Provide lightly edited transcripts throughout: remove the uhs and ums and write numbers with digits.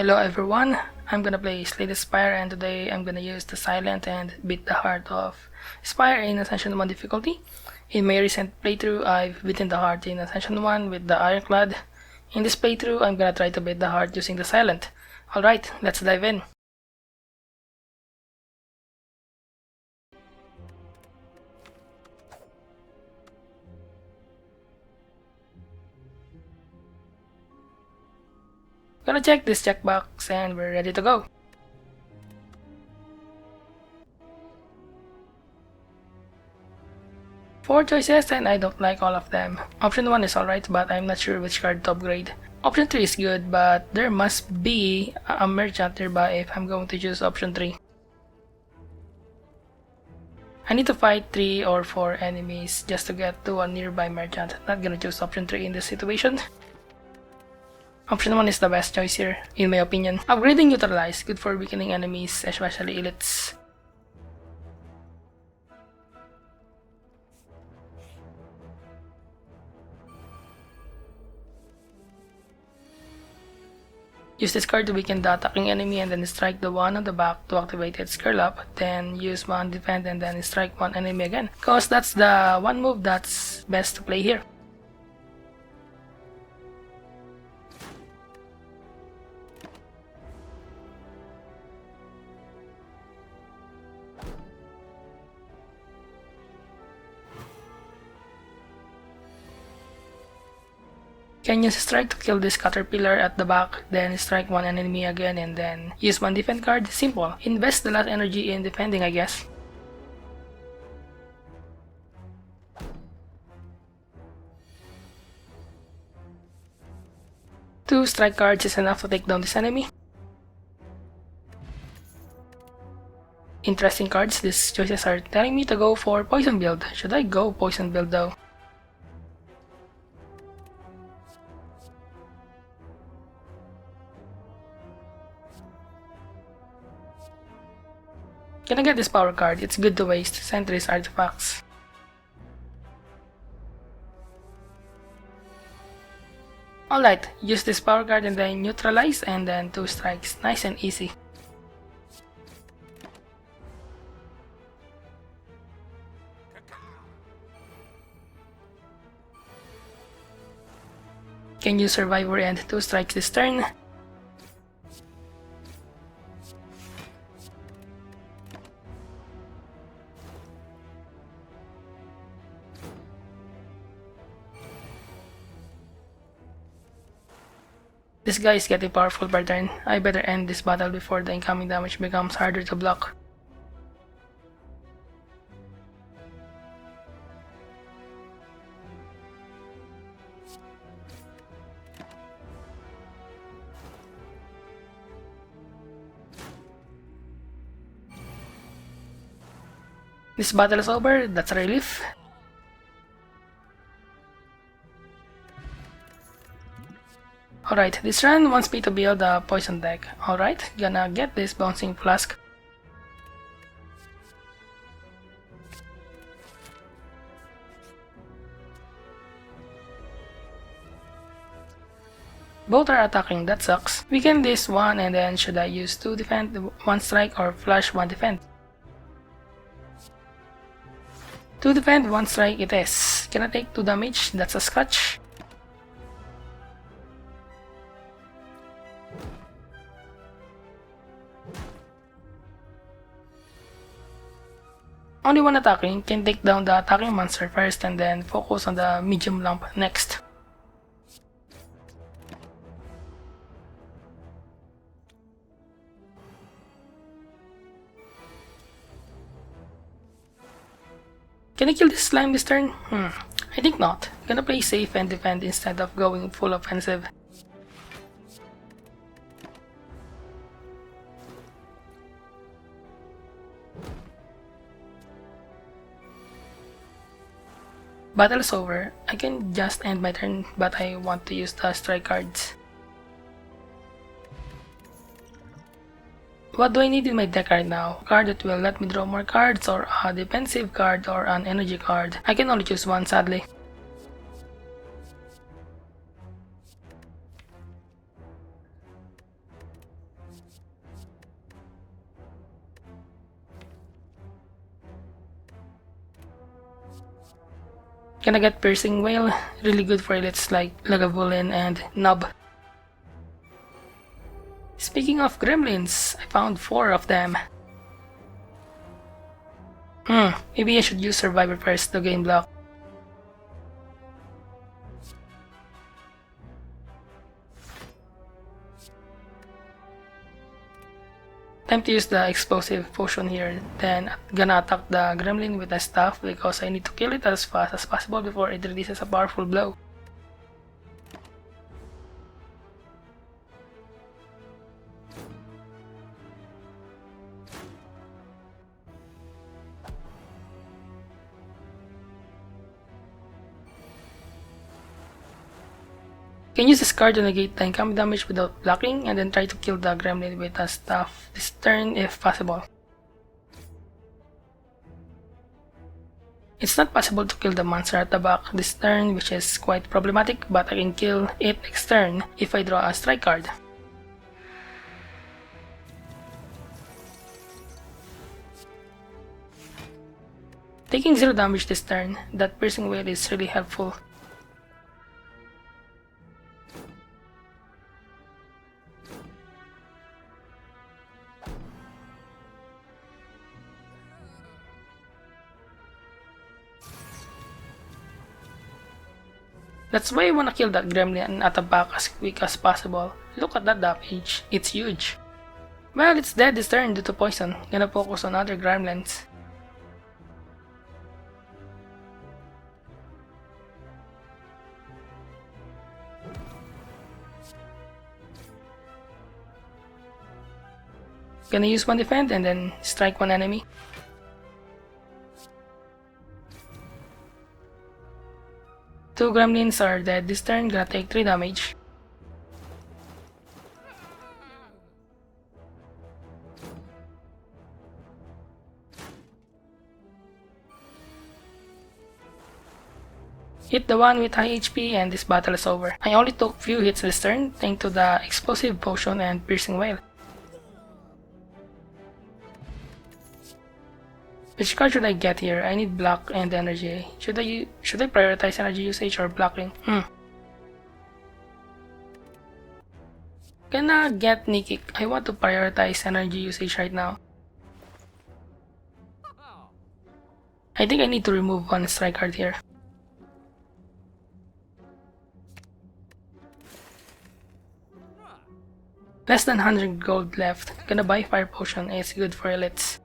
Hello everyone, I'm gonna play Spire and today I'm gonna use the Silent and beat the heart of Spire in Ascension 1 difficulty. In my recent playthrough, I've beaten the heart in Ascension 1 with the Ironclad. In this playthrough, I'm gonna try to beat the heart using the Silent. Alright, let's dive in. Gonna check this checkbox and we're ready to go. Four choices and I don't like all of them. Option 1 is alright but I'm not sure which card to upgrade. Option 3 is good but there must be a merchant nearby if I'm going to choose option 3. I need to fight 3 or 4 enemies just to get to a nearby merchant. Not gonna choose option 3 in this situation. Option 1 is the best choice here, in my opinion. Upgrading Neutralize, good for weakening enemies, especially elites. Use this card to weaken the attacking enemy and then strike the one on the back to activate its curl up. Then use one defend and then strike one enemy again. Cause that's the one move that's best to play here. Can use strike to kill this caterpillar at the back, then strike one enemy again and then use one defend card. Simple. Invest the last energy in defending, I guess. Two strike cards is enough to take down this enemy. Interesting cards, these choices are telling me to go for poison build. Should I go poison build though? Can I get this power card? It's good to waste Sentry's artifacts. Alright, use this power card and then neutralize and then 2 strikes. Nice and easy. Can use Survivor and 2 strikes this turn. This guy is getting powerful per turn. I better end this battle before the incoming damage becomes harder to block. This battle is over, that's a relief. Alright, this run wants me to build a poison deck. Alright, gonna get this bouncing flask. Both are attacking, that sucks. Weaken this one and then should I use 2 defend, 1 strike or flash 1 defend? 2 defend, 1 strike it is. Can I take 2 damage? That's a scratch. Only one attacking can take down the attacking monster first and then focus on the medium lump next. Can I kill this slime this turn? I think not. Gonna play safe and defend instead of going full offensive. Battle is over. I can just end my turn but I want to use the strike cards. What do I need in my deck right now? A card that will let me draw more cards or a defensive card or an energy card. I can only choose one sadly. Gonna get Piercing Whale, really good for elites like Lagavulin and Nub. Speaking of gremlins, I found 4 of them. Maybe I should use Survivor first to gain block. Time to use the explosive potion here, then gonna attack the gremlin with the staff because I need to kill it as fast as possible before it releases a powerful blow. You can use this card to negate the incoming damage without blocking and then try to kill the gremlin with a staff this turn if possible. It's not possible to kill the monster at the back this turn, which is quite problematic, but I can kill it next turn if I draw a strike card. Taking 0 damage this turn, that Piercing Whale is really helpful. That's why I wanna kill that gremlin at the back as quick as possible. Look at that damage, it's huge. Well, it's dead this turn due to poison. Gonna focus on other gremlins. Gonna use 1 defend and then strike 1 enemy. Two gremlins are dead this turn, gonna take 3 damage. Hit the one with high HP and this battle is over. I only took few hits this turn thanks to the explosive potion and Piercing Whale. Which card should I get here? I need block and energy. Should I prioritize energy usage or blocking? Gonna get Nikik. I want to prioritize energy usage right now. I think I need to remove 1 strike card here. Less than 100 gold left. Gonna buy Fire Potion, it's good for elites.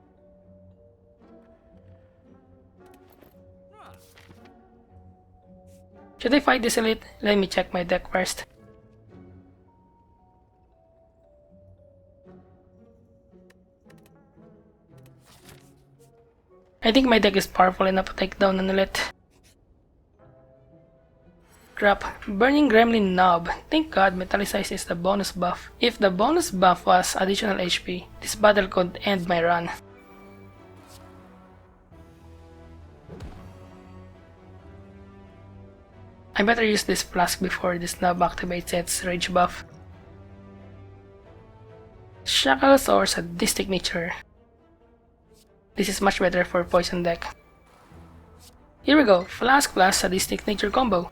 Should I fight this elite? Let me check my deck first. I think my deck is powerful enough to take down an elite. Crap. Burning Gremlin Knob. Thank God Metallicize is the bonus buff. If the bonus buff was additional HP, this battle could end my run. I better use this flask before this knob activates its rage buff. Shackles or Sadistic Nature. This is much better for poison deck. Here we go, Flask plus Sadistic Nature combo.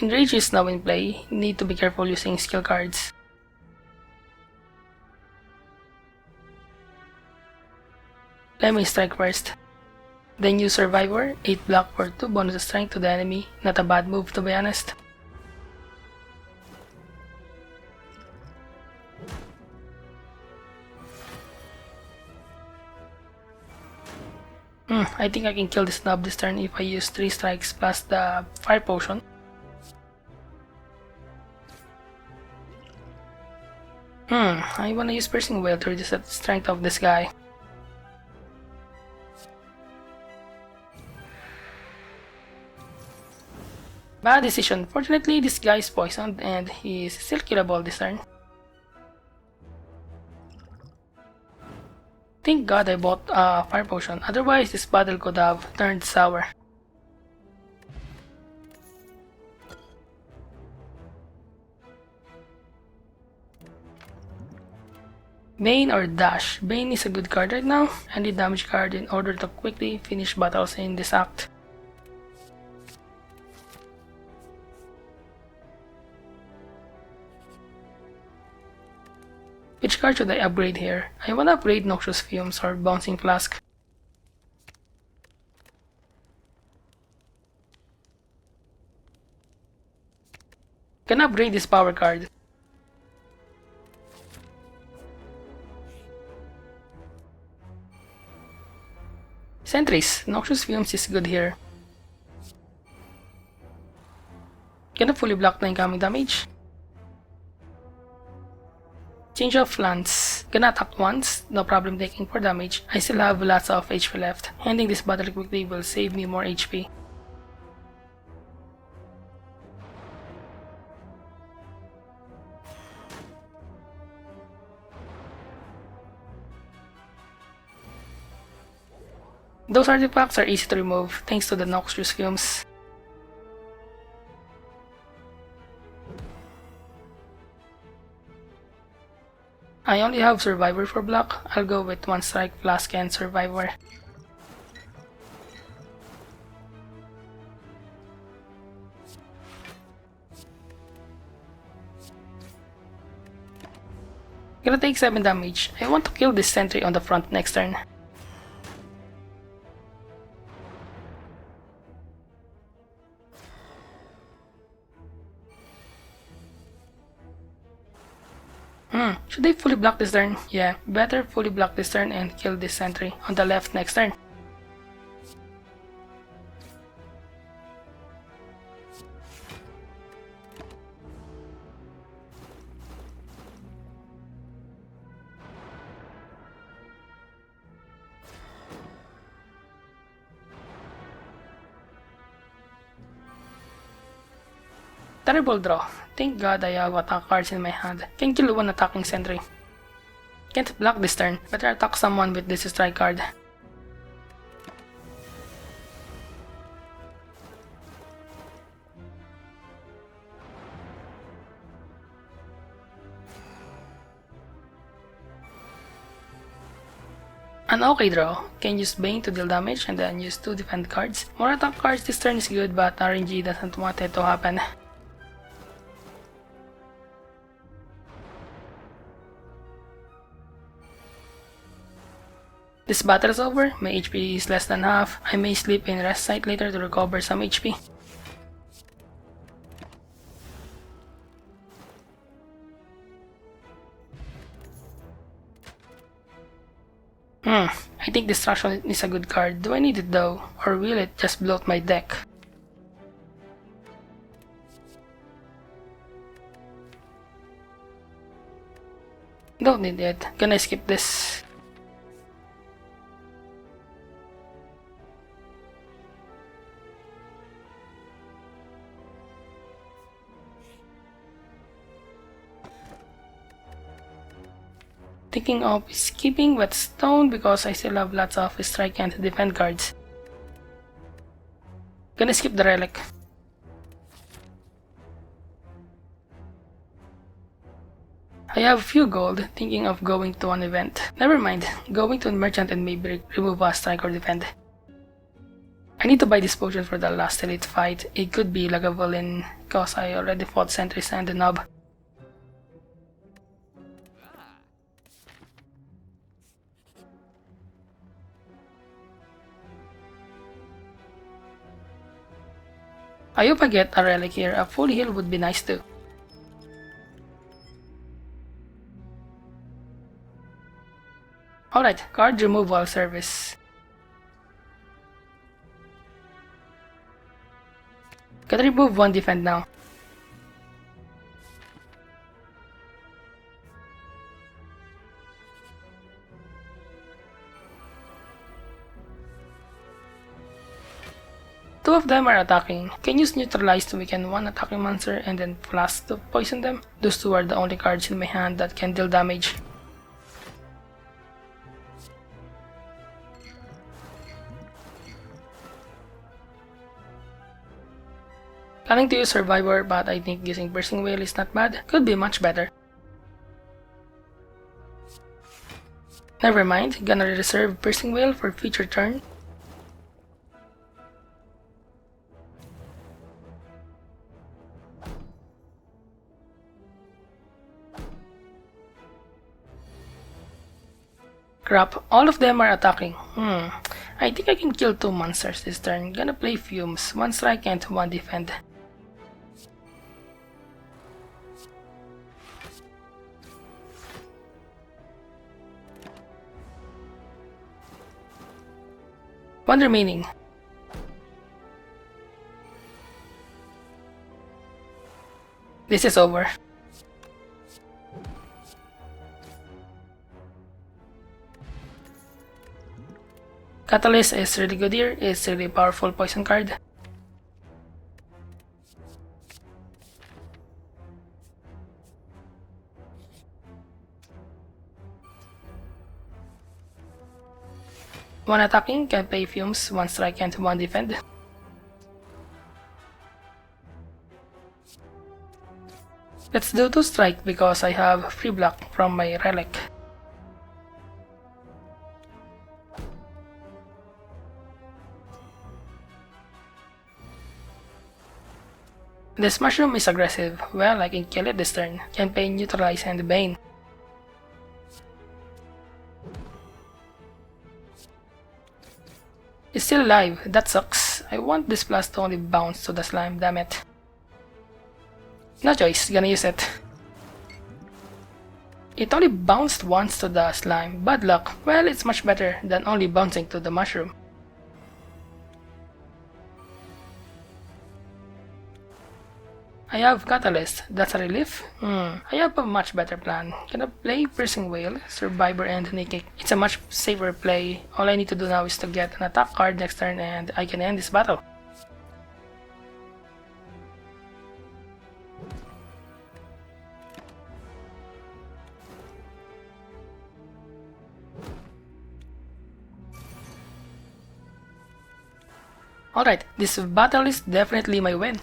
Enrage is now in play, need to be careful using skill cards. Let me strike first. Then use Survivor, 8 block for 2 bonus strength to the enemy, not a bad move to be honest. I think I can kill this knob this turn if I use 3 strikes plus the Fire Potion. I wanna use Piercing Whale to reduce the strength of this guy. Bad decision. Fortunately, this guy is poisoned and he is still killable this turn. Thank God I bought a Fire Potion, otherwise this battle could have turned sour. Bane or Dash? Bane is a good card right now. I need damage card in order to quickly finish battles in this act. Which card should I upgrade here? I wanna upgrade Noxious Fumes or Bouncing Flask. Can upgrade this power card. Sentries. Noxious Fumes is good here. Gonna fully block the incoming damage. Change of plans. Gonna attack once, no problem taking 4 damage. I still have lots of HP left. Ending this battle quickly will save me more HP. Those artifacts are easy to remove thanks to the Noxious Fumes. I only have Survivor for block. I'll go with 1 Strike, Flask, and Survivor. Gonna take 7 damage. I want to kill this sentry on the front next turn. Should I fully block this turn? Yeah, better fully block this turn and kill this sentry on the left next turn. Terrible draw. Thank God I have attack cards in my hand. Can kill one attacking sentry. Can't block this turn. Better attack someone with this strike card. An okay draw. Can use Bane to deal damage and then use 2 defend cards. More attack cards this turn is good, but RNG doesn't want it to happen. This battle is over, my HP is less than half. I may sleep in rest site later to recover some HP. I think Distraction is a good card. Do I need it though? Or will it just bloat my deck? Don't need it. Gonna skip this. Thinking of skipping Whetstone because I still have lots of strike and defend cards. Gonna skip the relic. I have few gold, thinking of going to an event. Never mind, going to a merchant and maybe remove a strike or defend. I need to buy this potion for the last elite fight. It could be Lagavulin cause I already fought sentries and the knob. I hope I get a relic here. A full heal would be nice too. Alright, card removal service. Gotta remove 1 defend now. Two of them are attacking. Can use Neutralize to weaken 1 attacking monster and then Flask to poison them. Those 2 are the only cards in my hand that can deal damage. Planning to use Survivor, but I think using Bursting Whale is not bad. Could be much better. Never mind, gonna reserve Piercing Wail for future turn. Crap, all of them are attacking. I think I can kill 2 monsters this turn. Gonna play Fumes, 1 strike and 1 defend. One remaining. This is over. Catalyst is really good here, it's a really powerful poison card. One attacking, can play Fumes, 1 strike and 1 defend. Let's do 2 strike because I have free block from my relic. This mushroom is aggressive. Well, I can kill it this turn. Can play Neutralize and Bane. It's still alive, that sucks. I want this blast to only bounce to the slime, damn it. No choice, gonna use it. It only bounced once to the slime, bad luck. Well, it's much better than only bouncing to the mushroom. I have Catalyst, that's a relief. I have a much better plan. Gonna play Piercing Wail, Survivor and Nick. It's a much safer play. All I need to do now is to get an attack card next turn and I can end this battle. Alright, this battle is definitely my win.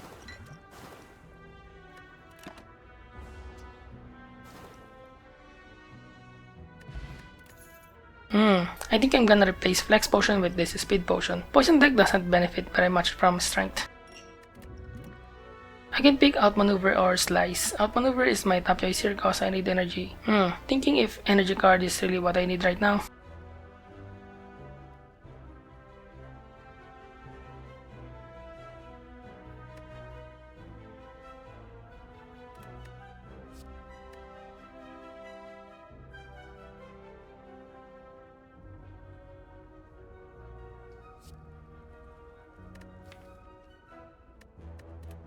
I think I'm gonna replace Flex Potion with this Speed Potion. Poison deck doesn't benefit very much from Strength. I can pick Outmaneuver or Slice. Outmaneuver is my top choice here cause I need energy. Thinking if energy card is really what I need right now.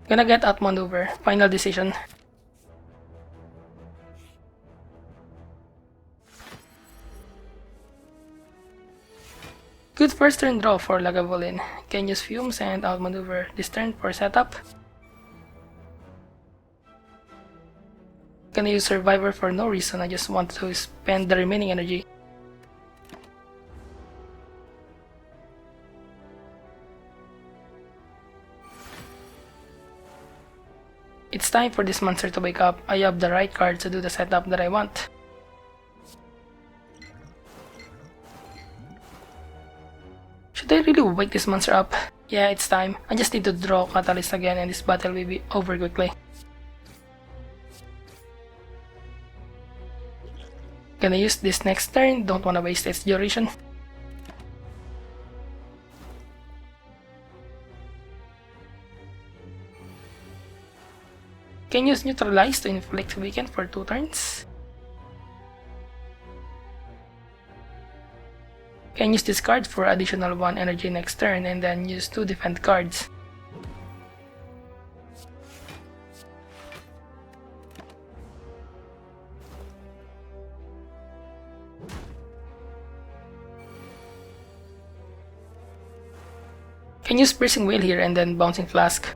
Gonna get Outmaneuver. Final decision. Good first turn draw for Lagavulin. Can use Fumes and Outmaneuver this turn for setup. Gonna use Survivor for no reason, I just want to spend the remaining energy. It's time for this monster to wake up. I have the right card to do the setup that I want. Should I really wake this monster up? Yeah, it's time. I just need to draw Catalyst again and this battle will be over quickly. Gonna use this next turn, don't wanna waste its duration. Can use Neutralize to inflict weaken for 2 turns. Can use this card for additional 1 energy next turn and then use 2 defend cards. Can use Piercing Wail here and then Bouncing Flask.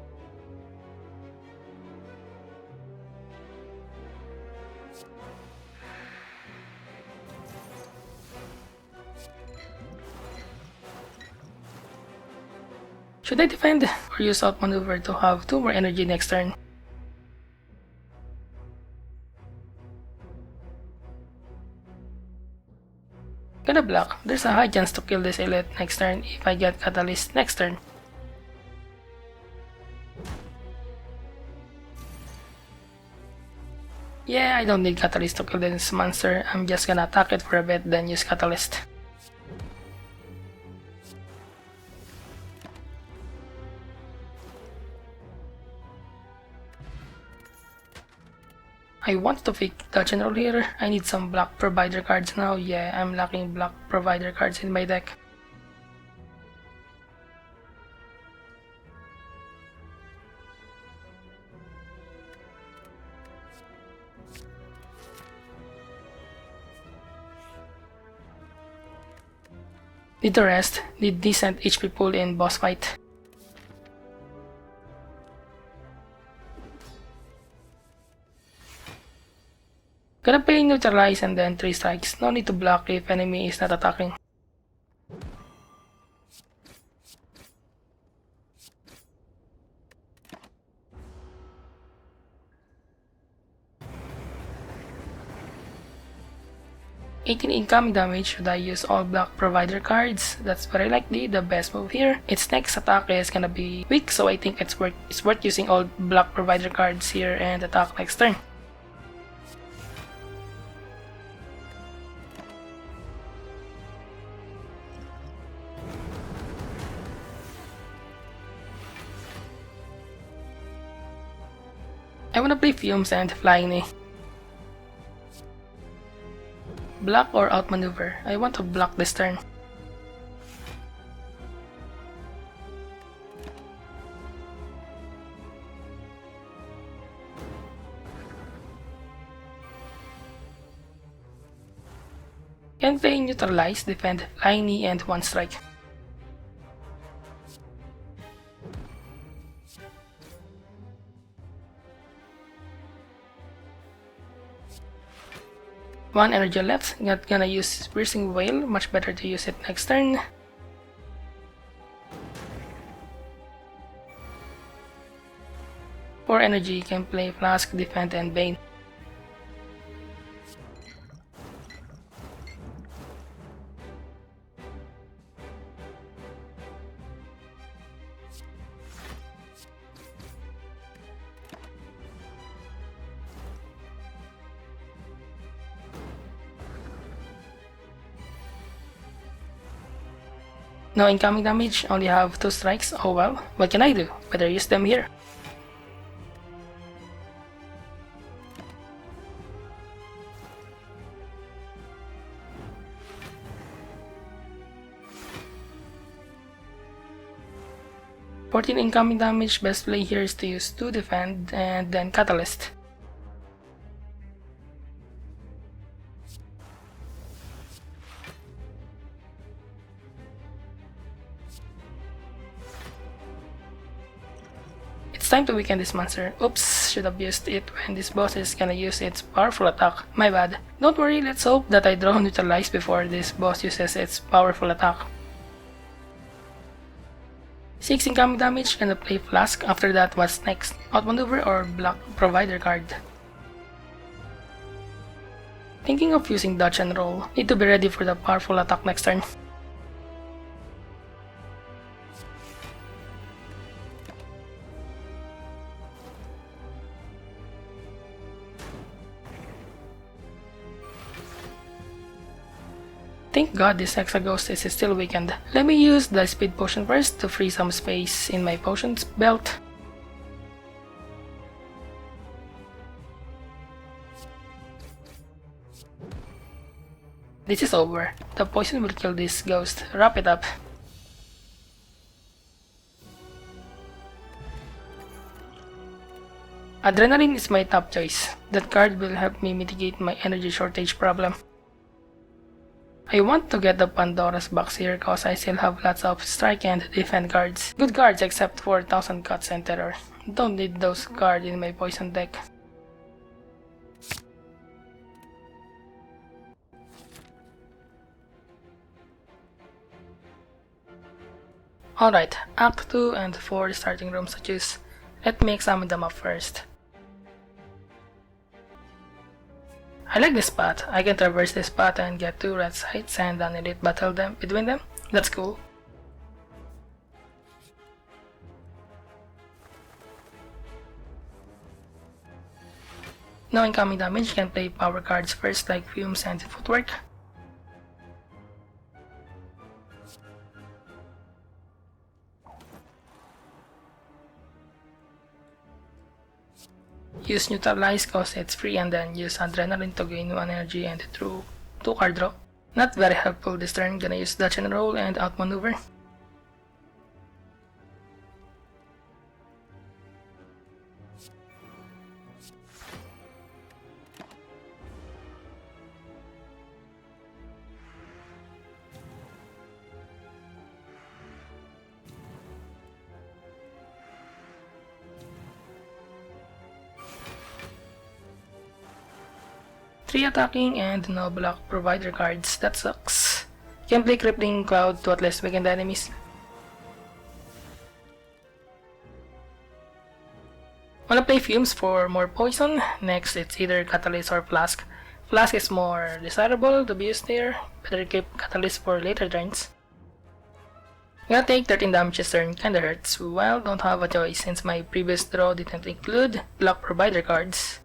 Should I defend or use Outmaneuver to have 2 more energy next turn? Gonna block. There's a high chance to kill this elite next turn if I get Catalyst next turn. Yeah, I don't need Catalyst to kill this monster. I'm just gonna attack it for a bit, then use Catalyst. I want to pick dodge and roll here. I need some block provider cards now. Yeah, I'm lacking block provider cards in my deck. Need to rest, need decent HP pool in boss fight. Gonna play neutralize and then 3 strikes. No need to block if enemy is not attacking. $18 incoming damage. Should I use all block provider cards? That's very likely the best move here. Its next attack is gonna be weak, so I think it's worth using all block provider cards here and attack next turn. I wanna play Fumes and Flying Knee. Block or outmaneuver? I want to block this turn. Can play neutralize, defend, Flying Knee, and 1 strike. One energy left, not gonna use Piercing Wail, much better to use it next turn. For energy, can play Flask, Defend, and Bane. No incoming damage, only have 2 strikes. Oh well, what can I do? Better use them here. $14 incoming damage. Best play here is to use 2 defend and then Catalyst. It's time to weaken this monster. Oops, should have used it when this boss is gonna use its powerful attack. My bad. Don't worry, let's hope that I draw neutralize before this boss uses its powerful attack. 6 incoming damage, gonna play Flask. After that, what's next? Outmaneuver or block provider card? Thinking of using dodge and roll. Need to be ready for the powerful attack next turn. Thank God this Hexa Ghost is still weakened. Let me use the speed potion first to free some space in my potions belt. This is over. The poison will kill this ghost. Wrap it up. Adrenaline is my top choice. That card will help me mitigate my energy shortage problem. I want to get the Pandora's box here cause I still have lots of strike and defend cards. Good cards except for 1000 Cuts and Terror. Don't need those cards in my poison deck. Alright, Act 2 and 4 starting rooms to choose. Let me examine them up first. I like this spot. I can traverse this spot and get 2 red sites and an elite battle between them. That's cool. No incoming damage, can play power cards first like Fumes and Footwork. Use Neutralize cause it's free, and then use Adrenaline to gain 1 energy and through 2 card draw. Not very helpful this turn, gonna use Dodge and Roll and outmaneuver. Three attacking and no block provider cards, that sucks. Can play Crippling Cloud to at least weaken the enemies. Wanna play Fumes for more poison? Next it's either Catalyst or Flask. Flask is more desirable to be used there, better keep Catalyst for later turns. Gonna take 13 damage this turn, kinda hurts. Well, don't have a choice since my previous draw didn't include block provider cards.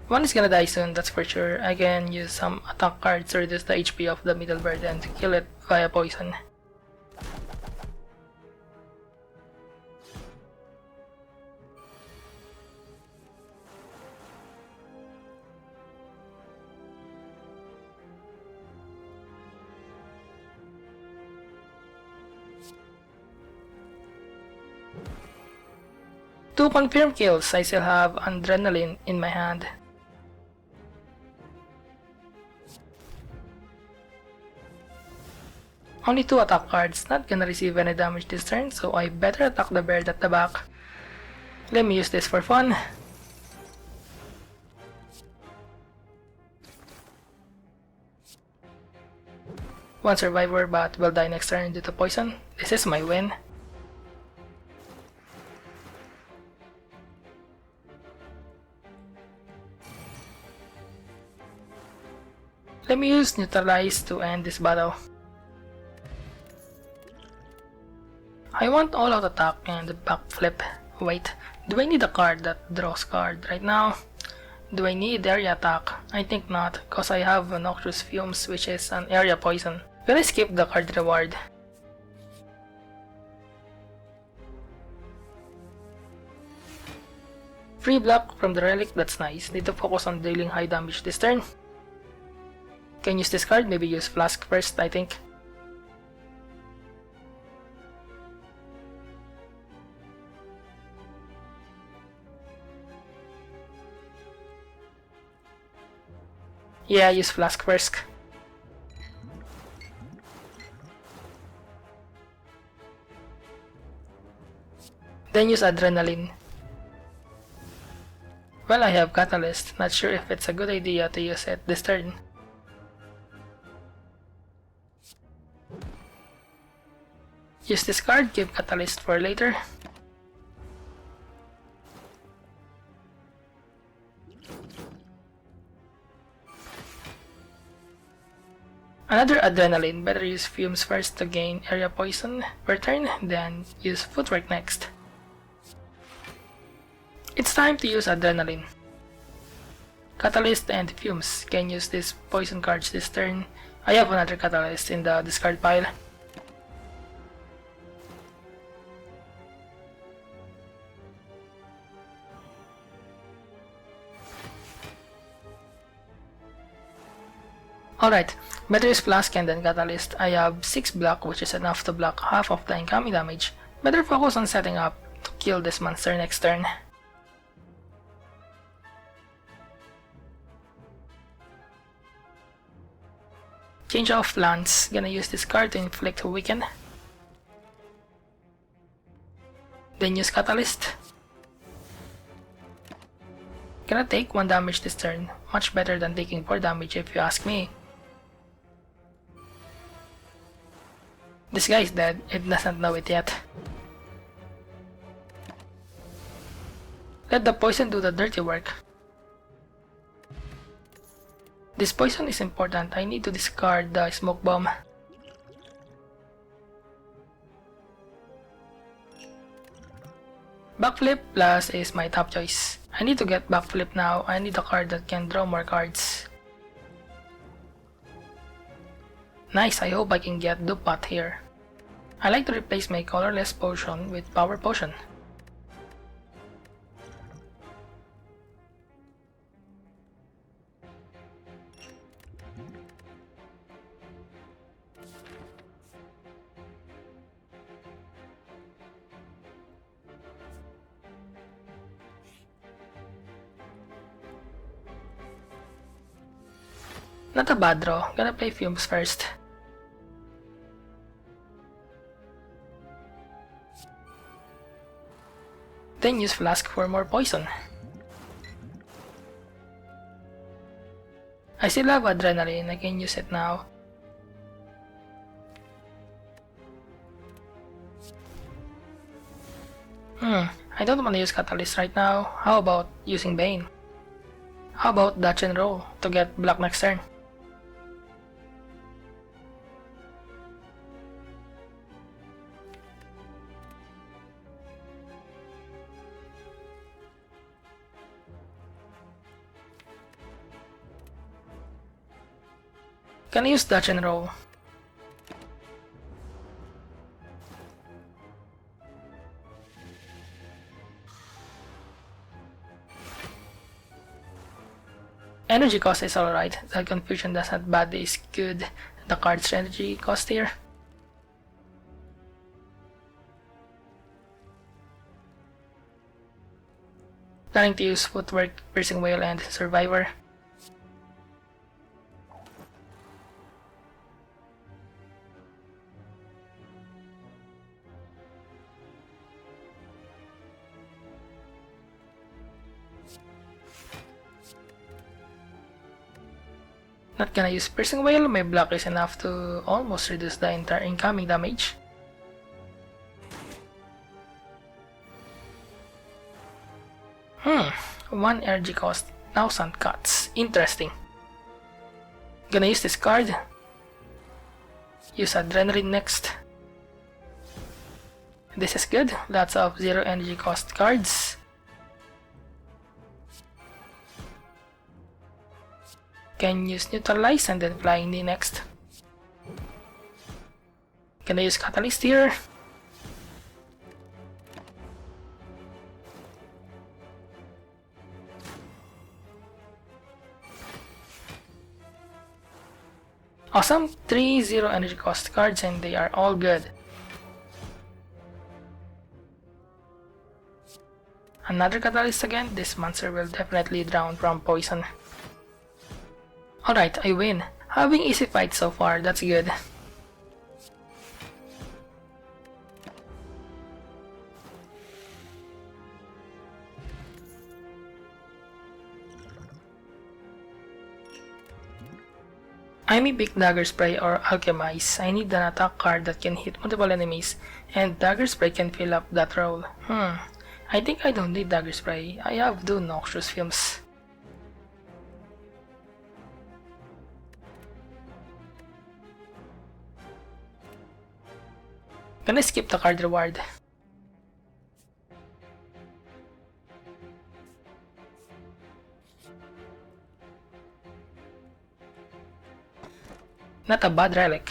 One is gonna die soon, that's for sure. I can use some attack cards to reduce the HP of the middle bird and kill it via poison. Two confirmed kills, I still have Adrenaline in my hand. Only 2 attack cards, not gonna receive any damage this turn, so I better attack the bird at the back. Let me use this for fun. One survivor but will die next turn due to poison. This is my win. Let me use Neutralize to end this battle. I want all-out attack and backflip. Wait, do I need a card that draws card right now? Do I need area attack? I think not, cause I have Noxious Fumes which is an area poison. Will I skip the card reward? Free block from the relic, that's nice. Need to focus on dealing high damage this turn. Can use this card, maybe use Flask first, I think. Yeah, use Flask first. Then use Adrenaline. Well, I have Catalyst, not sure if it's a good idea to use it this turn. Use this card, give Catalyst for later. Another Adrenaline, better use Fumes first to gain area poison per turn, then use Footwork next. It's time to use Adrenaline. Catalyst and Fumes can use these poison cards this turn. I have another Catalyst in the discard pile. Alright, better use Flask and then Catalyst. I have 6 block which is enough to block half of the incoming damage. Better focus on setting up to kill this monster next turn. Change of plans, gonna use this card to inflict weaken. Then use Catalyst. Gonna take 1 damage this turn, much better than taking 4 damage if you ask me. This guy is dead, it doesn't know it yet. Let the poison do the dirty work. This poison is important, I need to discard the smoke bomb. Backflip plus is my top choice. I need to get backflip now, I need a card that can draw more cards. Nice, I hope I can get Dupat here. I like to replace my colorless potion with power potion. Not a bad draw, gonna play Fumes first. Then use Flask for more poison. I still have Adrenaline, I can use it now. I don't want to use Catalyst right now, how about using Bane? How about Dodge and Roll to get block next turn? Can I use Dodge and Roll? Energy cost is alright, the confusion doesn't bad is good. The card's energy cost here. Planning to use Footwork, Piercing Whale, and Survivor. Not gonna use Piercing Whale, my block is enough to almost reduce the entire incoming damage. One energy cost, 1000 cuts. Interesting. Gonna use this card. Use Adrenaline next. This is good, lots of 0 energy cost cards. Can use Neutralize and then Flying Knee next. Can I use Catalyst here? Awesome, 3 0 energy cost cards and they are all good. Another Catalyst again, this monster will definitely drown from poison. Alright, I win. Having easy fights so far, that's good. I may pick Dagger Spray or Alchemize. I need an attack card that can hit multiple enemies, and Dagger Spray can fill up that role. I think I don't need Dagger Spray. I have two Noxious Fumes. Can I skip the card reward? Not a bad relic.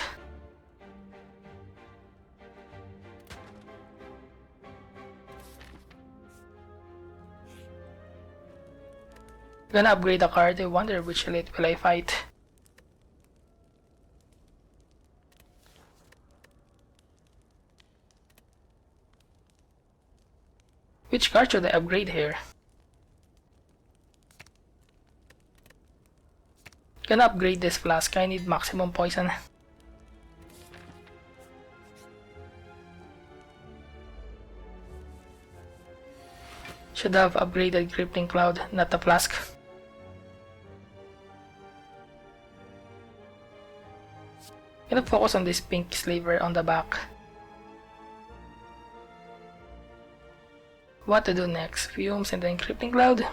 Gonna upgrade the card, I wonder which elite will I fight. Which card should I upgrade here? Gonna upgrade this flask, I need maximum poison. Should have upgraded Crippling Cloud, not the flask. Gonna focus on this pink slaver on the back. What to do next? Fumes and then Crippling Cloud?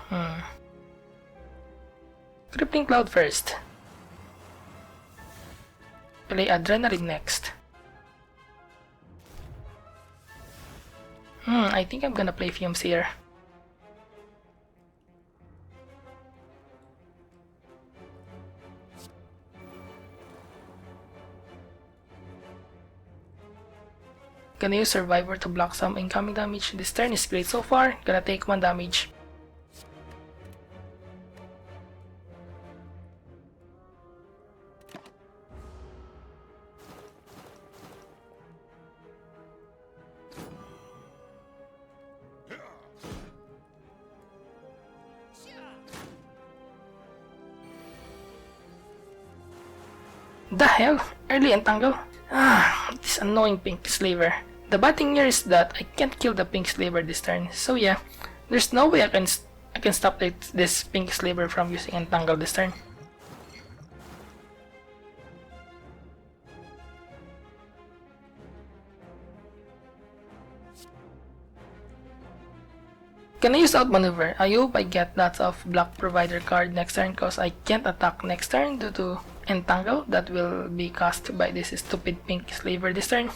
Crippling Cloud first. Play Adrenaline next. I think I'm gonna play Fumes here. Gonna use Survivor to block some incoming damage. This turn is great so far. Gonna take 1 damage. The hell? Early entangle? This annoying pink slaver. The bad thing here is that I can't kill the pink slaver this turn. So yeah, there's no way I can stop this pink slaver from using entangle this turn. Can I use outmaneuver? I hope I get lots of block provider card next turn cause I can't attack next turn due to entangle that will be cast by this stupid pink slaver this turn.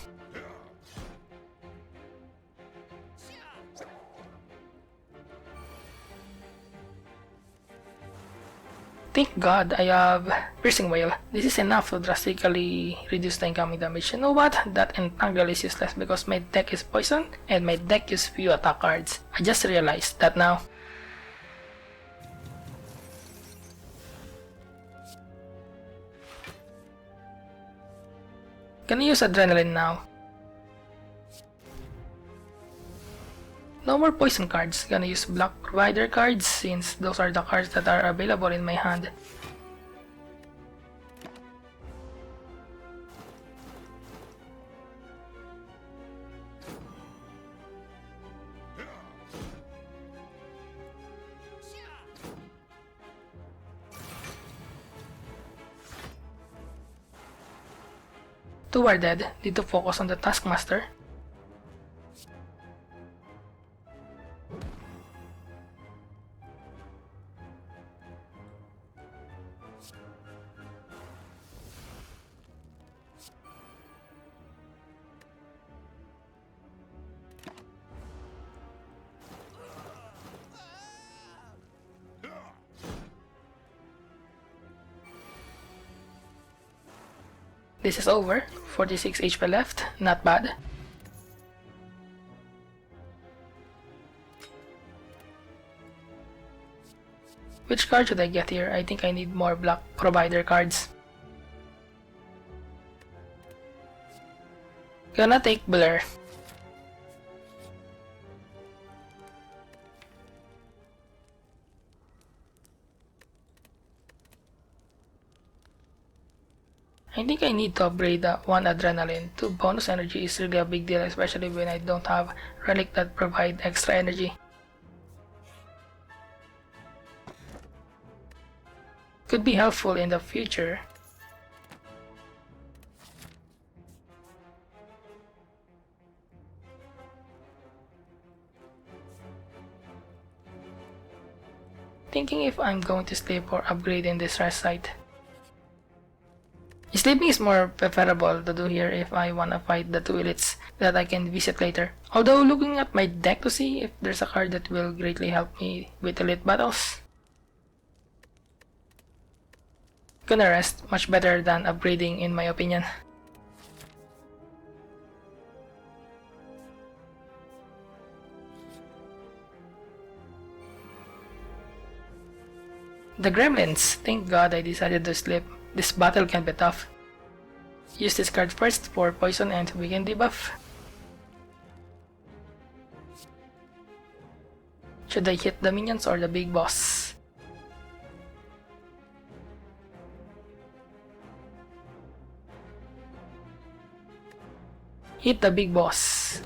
Thank God I have Piercing Wail. This is enough to drastically reduce the incoming damage. You know what? That entangle is useless because my deck is poison and my deck uses few attack cards. I just realized that now. Can I use Adrenaline now? No more poison cards. Gonna use block provider cards since those are the cards that are available in my hand. Two are dead. Need to focus on the Taskmaster. This is over. 46 HP left. Not bad. Which card should I get here? I think I need more block provider cards. Gonna take Blur. I think I need to upgrade the 1 Adrenaline. 2 bonus energy is really a big deal, especially when I don't have relic that provide extra energy. Could be helpful in the future. Thinking if I'm going to sleep or upgrade in this rest site. Sleeping is more preferable to do here if I wanna fight the 2 elites that I can visit later. Although looking at my deck to see if there's a card that will greatly help me with elite battles. Gonna rest, much better than upgrading in my opinion. The Gremlins, thank God I decided to sleep. This battle can be tough. Use this card first for poison and weaken debuff. Should I hit the minions or the big boss? Hit the big boss.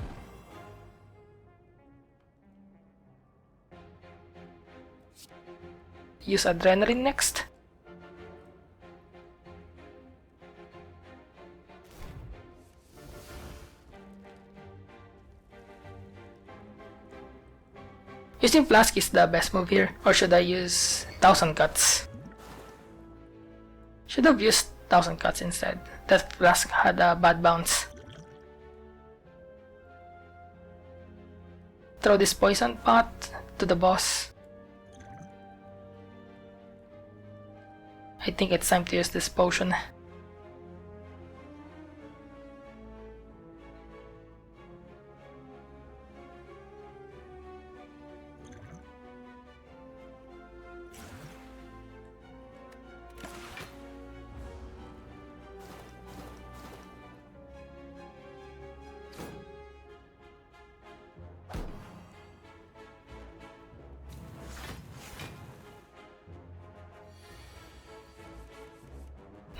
Use Adrenaline next. Using Flask is the best move here, or should I use 1000 Cuts? Should have used 1000 Cuts instead. That Flask had a bad bounce. Throw this poison pot to the boss. I think it's time to use this potion.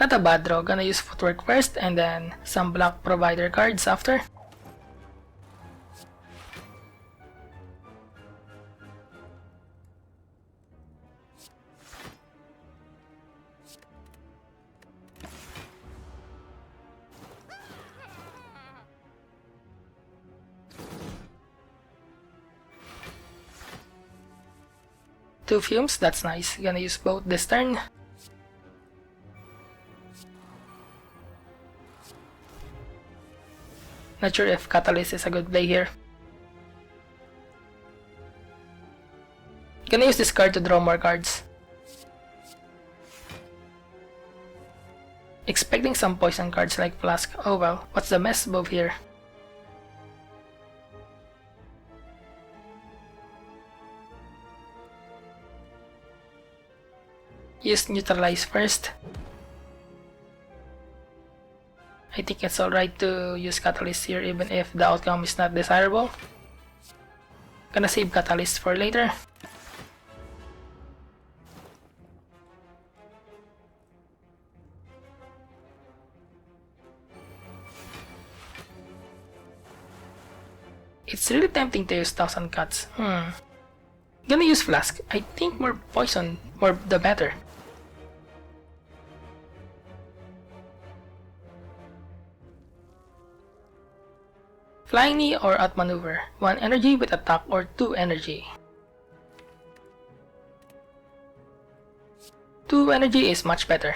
Not a bad draw, gonna use footwork first and then some block provider cards after. Two fumes, that's nice. Gonna use both this turn. Not sure if Catalyst is a good play here. Gonna use this card to draw more cards. Expecting some poison cards like Flask. Oh well, what's the mess move here? Use Neutralize first. I think it's alright to use Catalyst here even if the outcome is not desirable. Gonna save Catalyst for later. It's really tempting to use 1000 Cuts. Gonna use Flask. I think more poison, more the better. Flying Knee or Outmaneuver. 1 energy with attack or 2 energy. 2 energy is much better.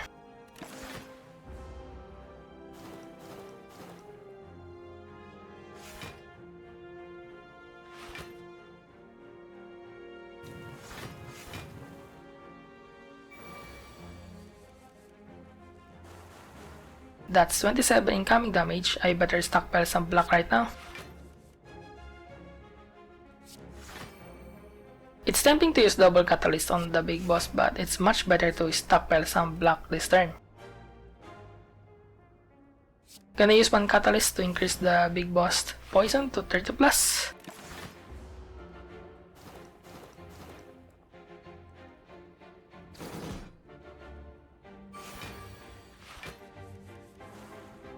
That's 27 incoming damage. I better stockpile some block right now. It's tempting to use double Catalyst on the big boss, but it's much better to stockpile some block this turn. Gonna use 1 Catalyst to increase the big boss poison to 30 plus.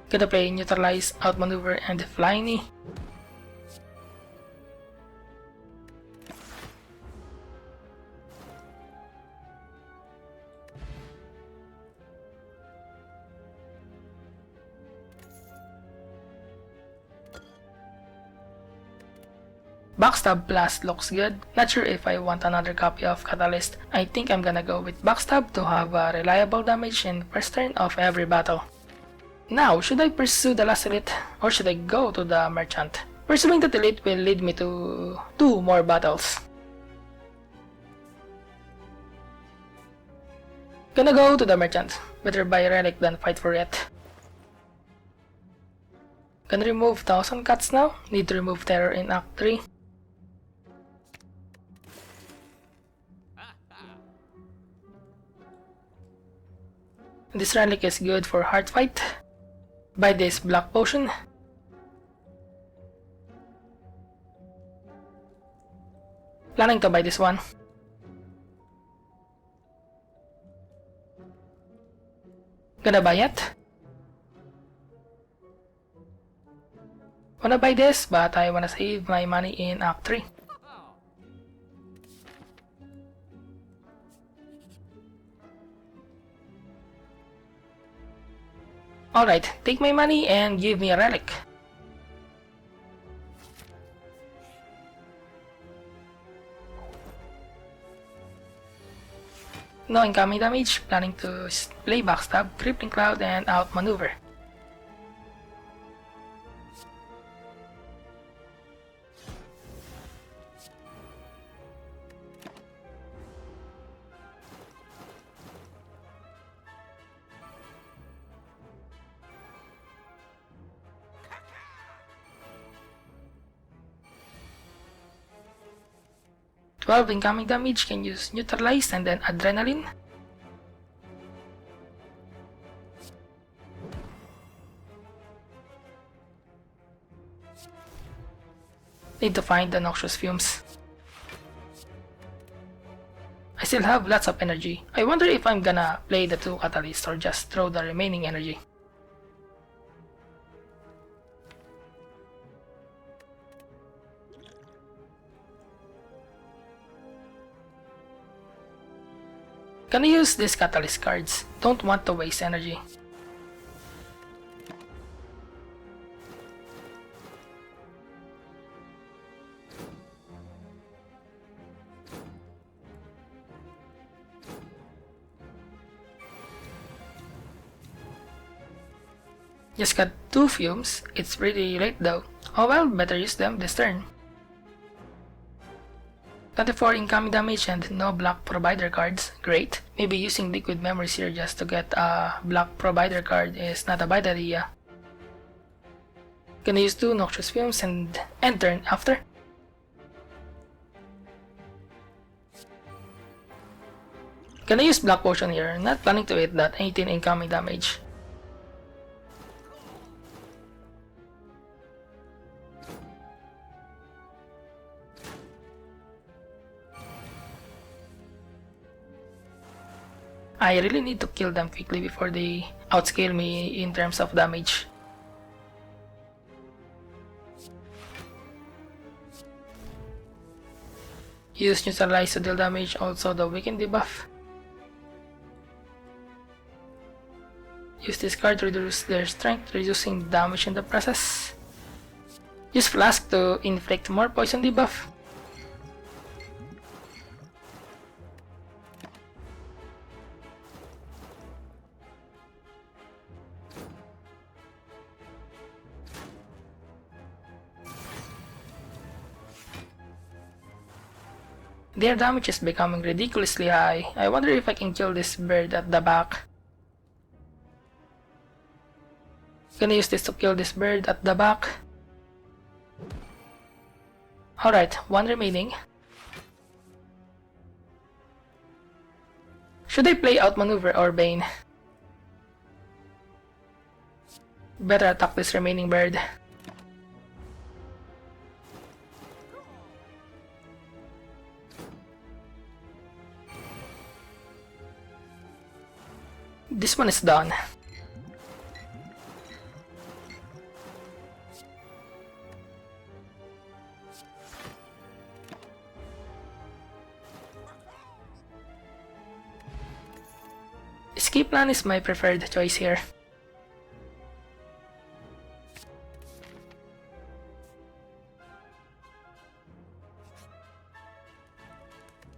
Gonna play Neutralize, Outmaneuver, and Flying Knee. Backstab Blast looks good. Not sure if I want another copy of Catalyst. I think I'm gonna go with Backstab to have a reliable damage in first turn of every battle. Now, should I pursue the last elite or should I go to the merchant? Pursuing the elite will lead me to 2 more battles. Gonna go to the merchant. Better buy relic than fight for it. Gonna remove 1000 Cuts now. Need to remove terror in Act 3. This relic is good for hard fight. Buy this black potion. Planning to buy this one. Gonna buy it. Wanna buy this, but I wanna save my money in Act 3. Alright, take my money and give me a relic. No incoming damage, planning to play Backstab, Crippling Cloud, and outmaneuver. Twelve incoming damage, can use Neutralize and then Adrenaline. Need to find the Noxious Fumes. I still have lots of energy. I wonder if I'm gonna play the 2 Catalysts or just throw the remaining energy. Gonna use these Catalyst cards. Don't want to waste energy. Just got 2 fumes, it's pretty late though. Oh well, better use them this turn. 24 incoming damage and no block provider cards, great. Maybe using liquid memories here just to get a block provider card is not a bad idea. Gonna use 2 Noxious Fumes and end turn after. Gonna use Black Potion here, not planning to hit that 18 incoming damage. I really need to kill them quickly before they outscale me in terms of damage. Use Neutralize to deal damage, also the Weaken debuff. Use this card to reduce their strength, reducing damage in the process. Use Flask to inflict more poison debuff. Their damage is becoming ridiculously high. I wonder if I can kill this bird at the back. Gonna use this to kill this bird at the back. Alright, 1 remaining. Should I play Outmaneuver or Bane? Better attack this remaining bird. This one is done. Escape plan is my preferred choice here.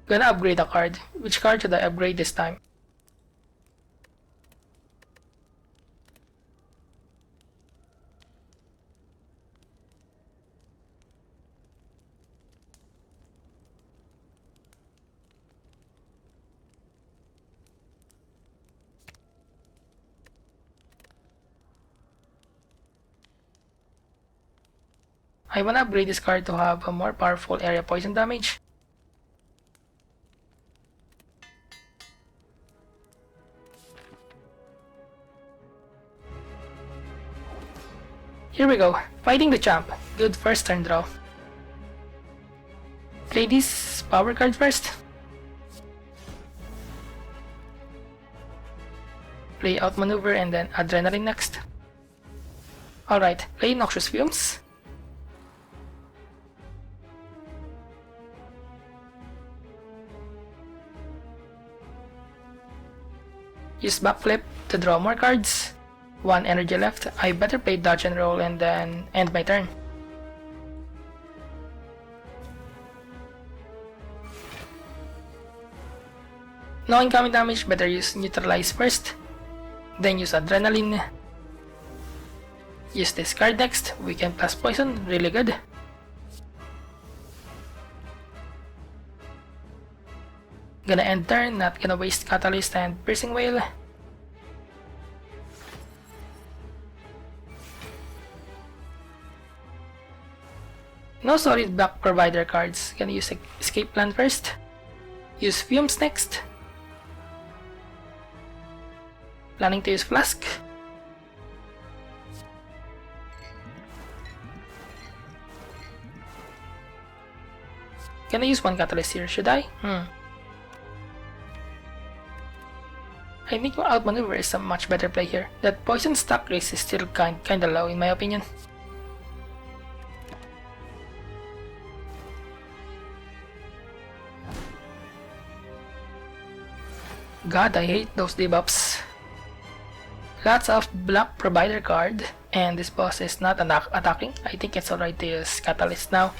Gonna upgrade a card. Which card should I upgrade this time? I wanna upgrade this card to have a more powerful area poison damage. Here we go, fighting the champ. Good first turn draw. Play this power card first. Play Outmaneuver and then Adrenaline next. Alright, play Noxious Fumes. Use Backflip to draw more cards. 1 energy left. I better play Dodge and Roll and then end my turn. No incoming damage, better use Neutralize first, then use Adrenaline. Use this card next, Weaken plus Poison, really good. Gonna end turn, not gonna waste Catalyst and Piercing Wail. No solid block provider cards, gonna use Escape Plan first. Use Fumes next. Planning to use Flask. Can I use one Catalyst here? Should I? I think Outmaneuver is a much better play here. That Poison stock risk is still kinda low in my opinion. God, I hate those debuffs. Lots of block provider card, and this boss is not attacking. I think it's alright to use Catalyst now.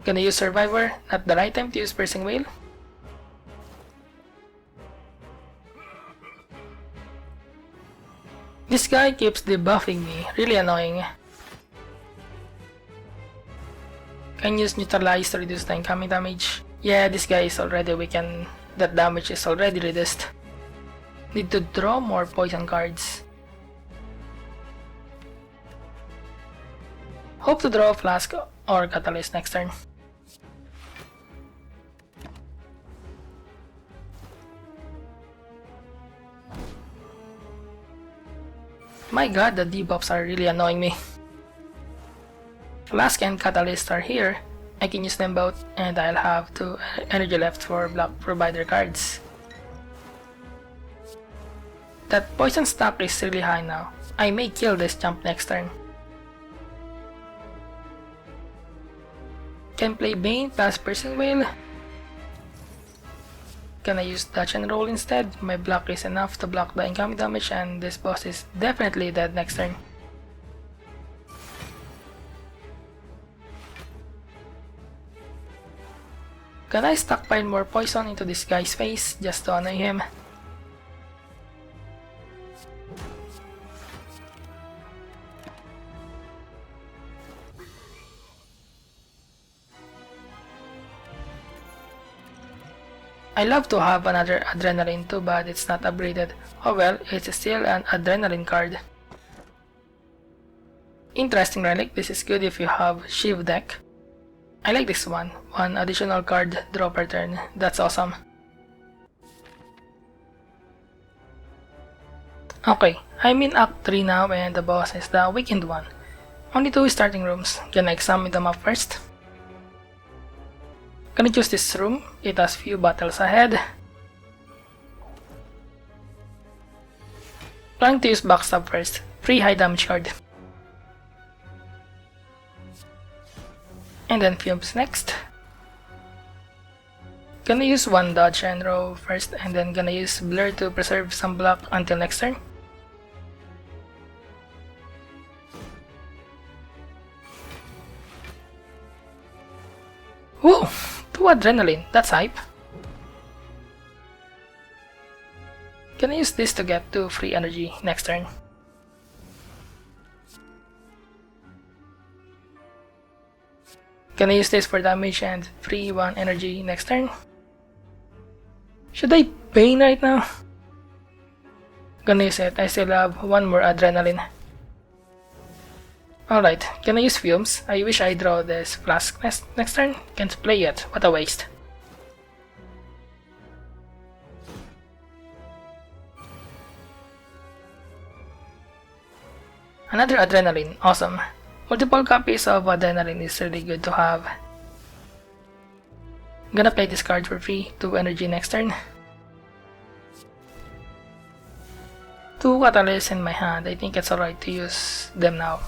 Gonna use Survivor, not the right time to use Piercing Wail. This guy keeps debuffing me, really annoying. Can use Neutralize to reduce the incoming damage. Yeah, this guy is already weakened. That damage is already reduced. Need to draw more poison cards. Hope to draw Flask or Catalyst next turn. My god, the debuffs are really annoying me. Flask and Catalyst are here. I can use them both and I'll have 2 energy left for block provider cards. That poison stock is really high now. I may kill this jump next turn. Can play Bane plus Piercing Wail. Can I use Dodge and Roll instead? My block is enough to block the incoming damage and this boss is definitely dead next turn. Can I stockpile more poison into this guy's face just to annoy him? I love to have another Adrenaline too, but it's not upgraded. Oh well, it's still an Adrenaline card. Interesting relic, this is good if you have Shiv deck. I like this one. 1 additional card draw per turn. That's awesome. Okay, I'm in Act 3 now and the boss is the weakened one. Only 2 starting rooms. Gonna examine them up first. Gonna choose this room. It has few battles ahead. Planning to use Backstab first. Free high damage card. And then Fumes next. Gonna use 1 Dodge and Roll first and then gonna use Blur to preserve some block until next turn. Whoa! 2 Adrenaline, that's hype. Gonna use this to get 2 free energy next turn. Gonna use this for damage and free 1 energy next turn. Should I Bane right now? Gonna use it, I still have 1 more Adrenaline. Alright, can I use Fumes? I wish I draw this Flask next turn. Can't play it, what a waste. Another Adrenaline, awesome. Multiple copies of Adrenaline is really good to have. Gonna play this card for free, 2 energy next turn. 2 Catalysts in my hand, I think it's alright to use them now.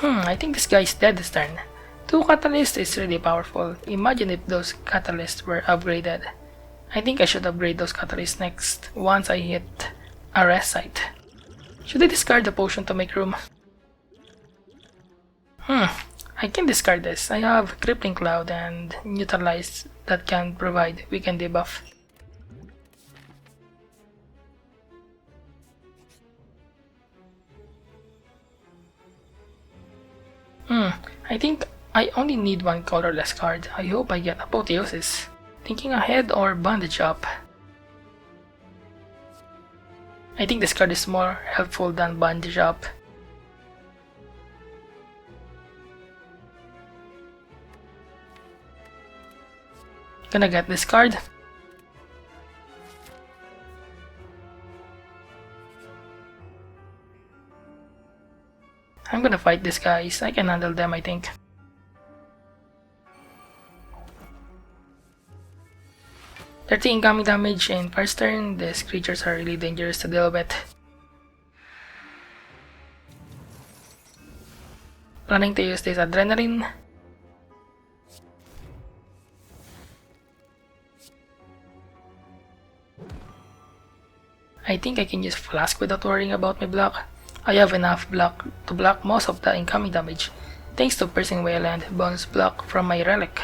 I think this guy is dead this turn. 2 Catalysts is really powerful. Imagine if those Catalysts were upgraded. I think I should upgrade those Catalysts next once I hit a rest site. Should I discard the potion to make room? I can discard this. I have Crippling Cloud and Neutralize that can provide weaken debuff. I think I only need one colorless card. I hope I get Apotheosis. Thinking ahead or Bandage Up? I think this card is more helpful than Bandage Up. Gonna get this card. I'm gonna fight these guys. I can handle them, I think. "30 incoming damage in first turn. These creatures are really dangerous to deal with. Planning to use this Adrenaline. I think I can use Flask without worrying about my block. I have enough block to block most of the incoming damage, thanks to Piercing Wail and bonus block from my relic.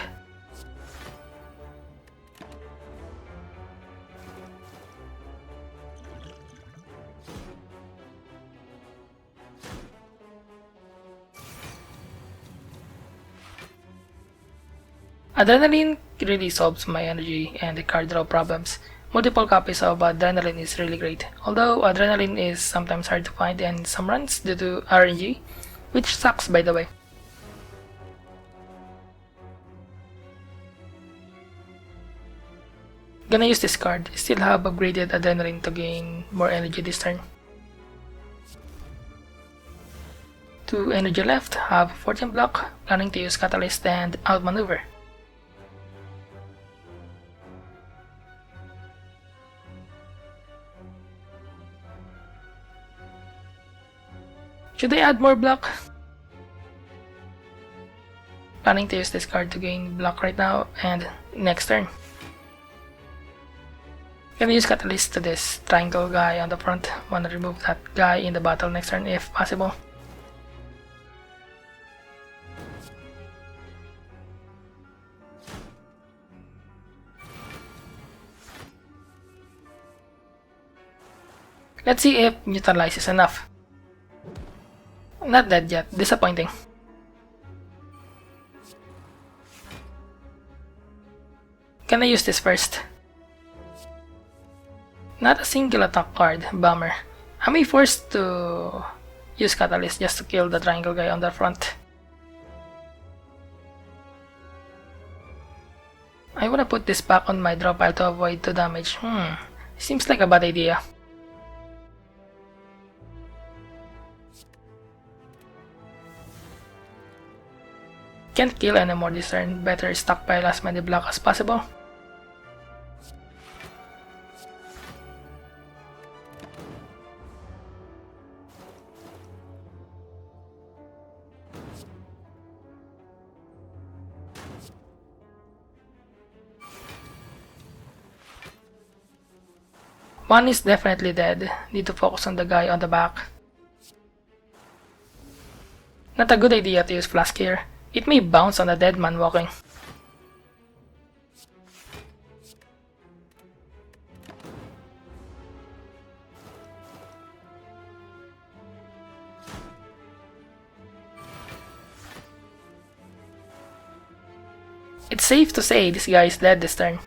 Adrenaline really solves my energy and the card draw problems. Multiple copies of Adrenaline is really great, although Adrenaline is sometimes hard to find in some runs due to RNG, which sucks by the way. Gonna use this card, still have upgraded Adrenaline to gain more energy this turn. 2 energy left, have 14 block, planning to use Catalyst and outmaneuver. Should I add more block? Planning to use this card to gain block right now and next turn. Gonna use Catalyst to this triangle guy on the front. Wanna remove that guy in the battle next turn if possible. Let's see if Neutralize is enough. Not dead yet, disappointing. Can I use this first? Not a single attack card, bummer. Am I forced to use Catalyst just to kill the triangle guy on the front? I wanna put this back on my draw pile to avoid 2 damage. Seems like a bad idea. Can't kill anymore this turn, better stockpile as many block as possible. One is definitely dead, need to focus on the guy on the back. Not a good idea to use Flask here. It may bounce on a dead man walking. It's safe to say this guy is dead this turn.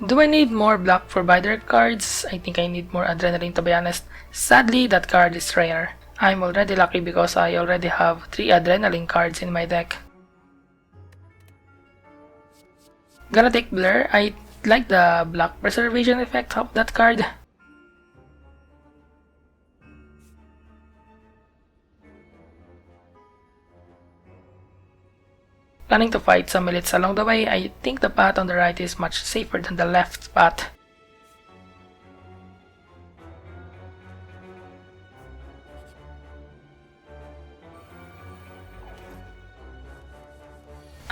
Do I need more block provider cards? I think I need more Adrenaline to be honest. Sadly, that card is rare. I'm already lucky because I already have 3 Adrenaline cards in my deck. Gonna take Blur. I like the block preservation effect of that card. Planning to fight some elites along the way. I think the path on the right is much safer than the left path.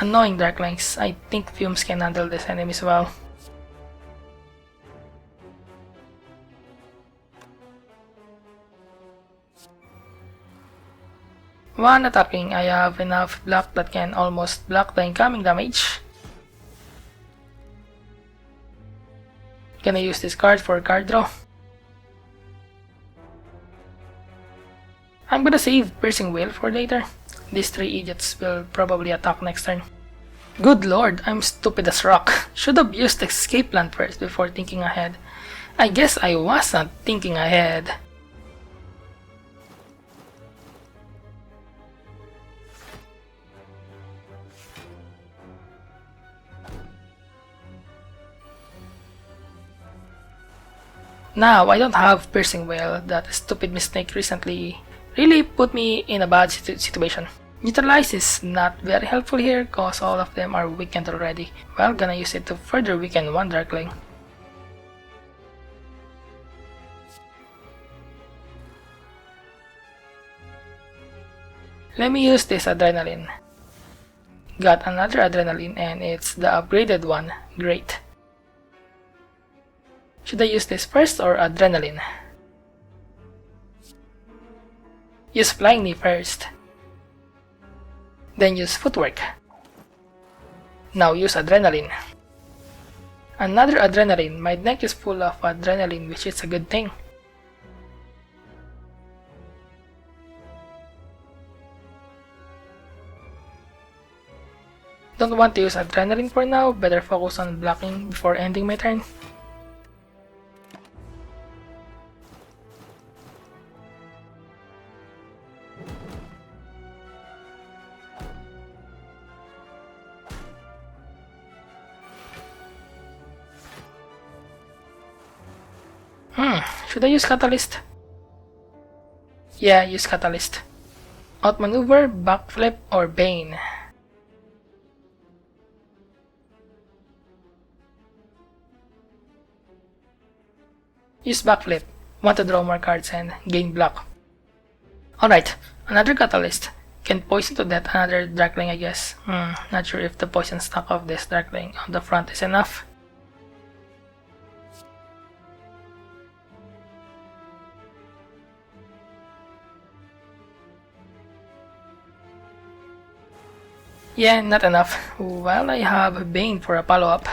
Annoying Darklings. I think Fumes can handle this enemies well. When attacking, I have enough block that can almost block the incoming damage. Gonna use this card for card draw. I'm gonna save Piercing Wail for later. These 3 idiots will probably attack next turn. Good lord, I'm stupid as rock. Should have used Escape Plan first before thinking ahead. I guess I wasn't thinking ahead. Now, I don't have Piercing Wail. That stupid mistake recently really put me in a bad situation. Neutralize is not very helpful here cause all of them are weakened already. Well, gonna use it to further weaken one Darkling. Let me use this Adrenaline. Got another Adrenaline and it's the upgraded one. Great. Should I use this first or Adrenaline? Use Flying Knee first. Then use Footwork. Now use Adrenaline. Another Adrenaline. My deck is full of Adrenaline, which is a good thing. Don't want to use Adrenaline for now. Better focus on blocking before ending my turn. Should I use Catalyst? Yeah, use Catalyst. Outmaneuver, Backflip, or Bane. Use Backflip. Want to draw more cards and gain block. Alright, another Catalyst. Can poison to death another Darkling, I guess. Not sure if the poison stack of this Darkling on the front is enough. Yeah, not enough. Well, I have Bane for a follow-up.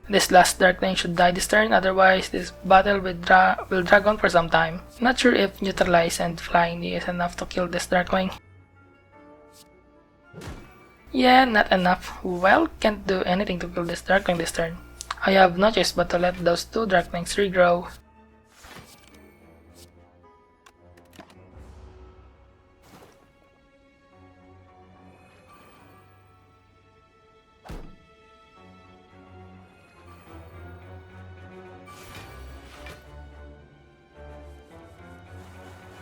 This last Darkling should die this turn, otherwise this battle will drag on for some time. Not sure if Neutralize and Flying Knee is enough to kill this Darkling. Yeah, not enough. Well, can't do anything to kill this Darkling this turn. I have no choice but to let those 2 Darklings regrow.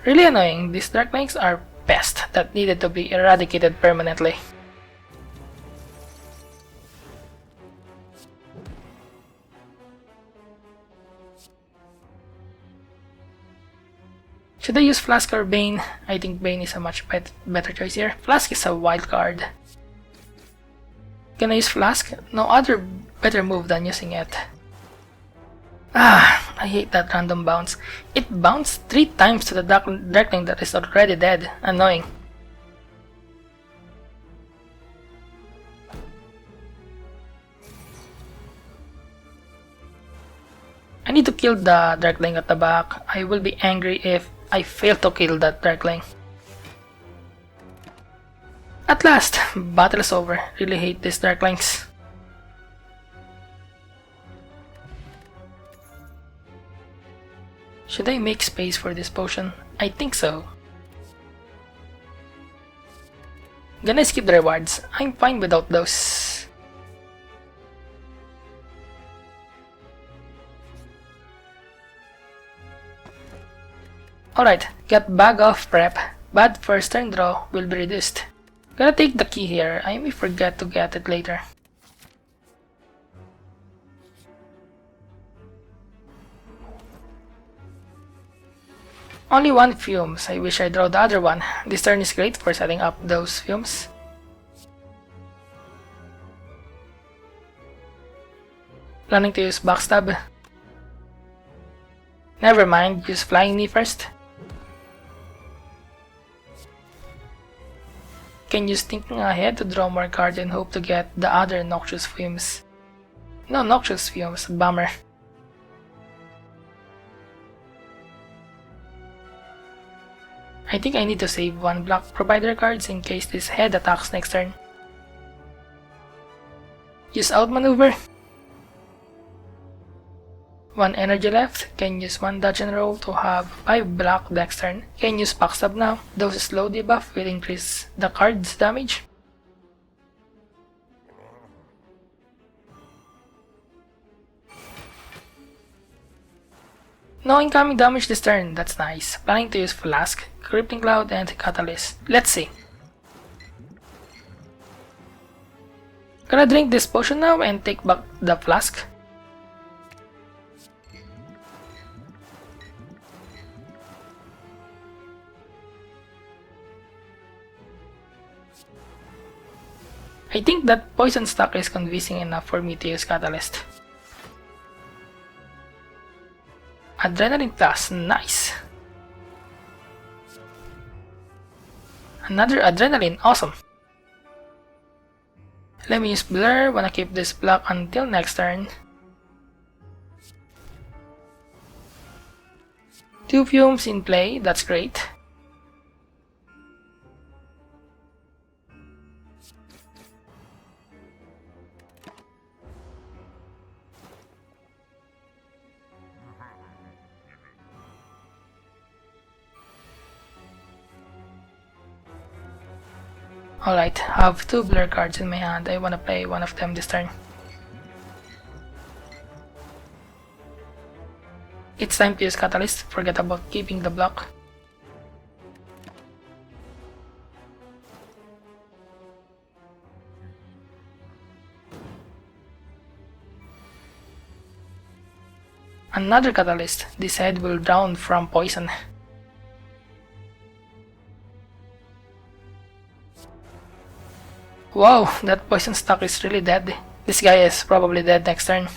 Really annoying, these Darklings are pests that needed to be eradicated permanently. Should I use Flask or Bane? I think Bane is a much better choice here. Flask is a wild card. Can I use Flask? No other better move than using it. I hate that random bounce. It bounced 3 times to the Darkling that is already dead. Annoying. I need to kill the Darkling at the back. I will be angry if I fail to kill that Darkling. At last, battle is over. Really hate these Darklings. Should I make space for this potion? I think so. Gonna skip the rewards. I'm fine without those. Alright, got Bag of Prep. Bad first turn draw will be reduced. Gonna take the key here. I may forget to get it later. Only one fumes. I wish I draw the other one. This turn is great for setting up those fumes. Planning to use backstab. Never mind, use flying knee first. Can use thinking ahead to draw more cards and hope to get the other noxious fumes. No noxious fumes, bummer. I think I need to save one block provider cards in case this head attacks next turn. Use outmaneuver. One energy left. Can use one dodge and roll to have 5 block next turn. Can use backstab now. Those slow debuff will increase the card's damage. No incoming damage this turn, that's nice. Planning to use Flask, Crippling Cloud, and Catalyst. Let's see. Gonna drink this potion now and take back the Flask. I think that poison stock is convincing enough for me to use Catalyst. Adrenaline Plus, nice! Another Adrenaline, awesome! Let me use Blur, wanna keep this block until next turn. 2 fumes in play, that's great. Alright, have 2 blur cards in my hand. I wanna play one of them this turn. It's time to use Catalyst, forget about keeping the block. Another Catalyst, this head will drown from poison. Wow, that poison stock is really dead. This guy is probably dead next turn.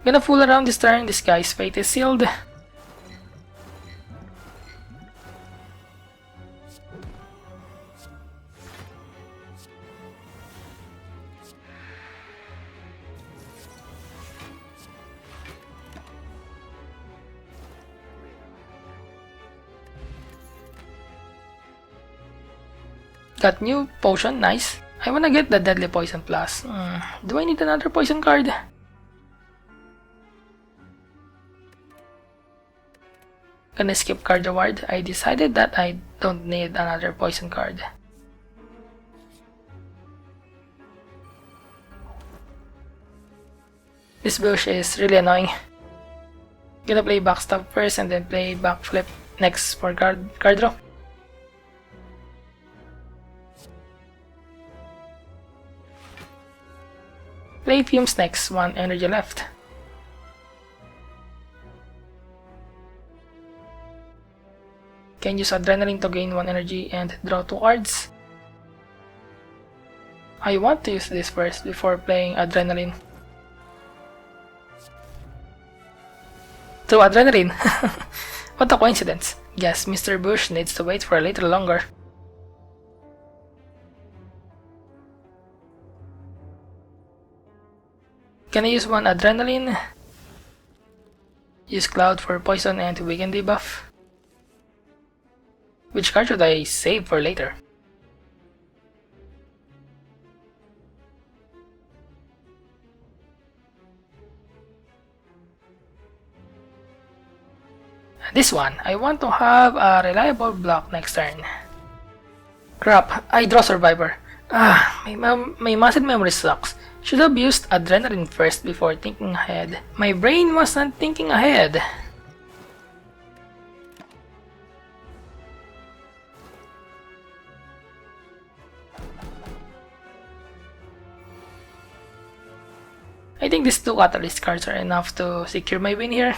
Gonna fool around this turn, this guy's fate is sealed. Got new potion, nice. I wanna get the deadly poison plus. Do I need another poison card? Gonna skip card reward. I decided that I don't need another poison card. This bush is really annoying. Gonna play backstab first and then play backflip next for card draw. Play fumes next, 1 energy left. Can use adrenaline to gain 1 energy and draw 2 cards. I want to use this first before playing adrenaline. 2 adrenaline! What a coincidence. Guess Mr. Bush needs to wait for a little longer. Can I use 1 adrenaline? Use cloud for poison and weaken debuff. Which card should I save for later? This one, I want to have a reliable block next turn. Crap, I draw Survivor. My muscle memory sucks. Should have used adrenaline first before thinking ahead. My brain wasn't thinking ahead. I think these 2 catalyst cards are enough to secure my win here.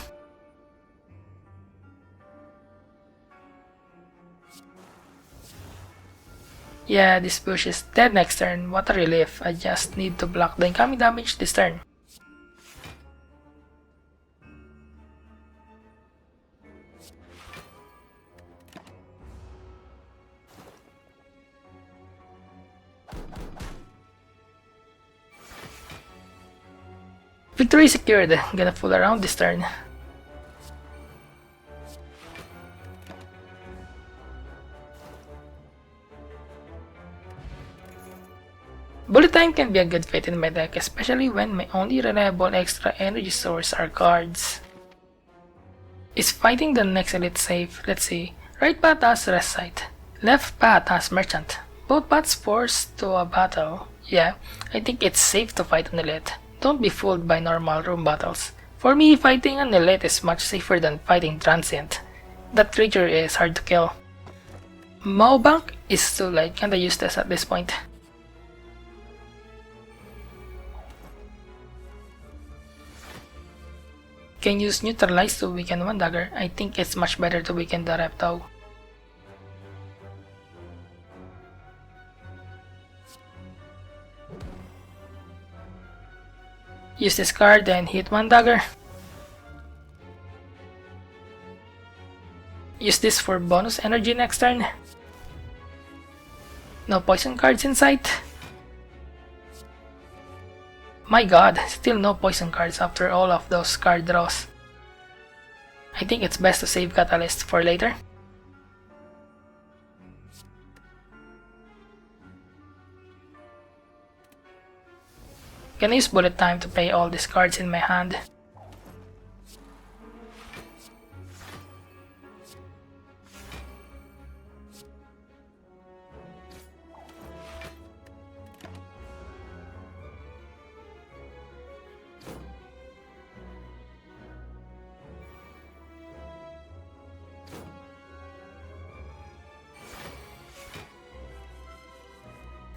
Yeah, this bush is dead next turn. What a relief. I just need to block the incoming damage this turn. Victory secured. Gonna fool around this turn. Bullet time can be a good fit in my deck, especially when my only reliable extra energy source are cards. Is fighting the next elite safe? Let's see. Right path has rest site. Left path has merchant. Both paths force to a battle. Yeah, I think it's safe to fight an elite. Don't be fooled by normal room battles. For me, fighting an elite is much safer than fighting transient. That creature is hard to kill. Maobank is too late, kinda useless at this point. Can use neutralize to weaken one dagger. I think it's much better to weaken the reptile. Use this card and hit one dagger. Use this for bonus energy next turn. No poison cards in sight. My god, still no poison cards after all of those card draws. I think it's best to save Catalyst for later. Can I use bullet time to play all these cards in my hand?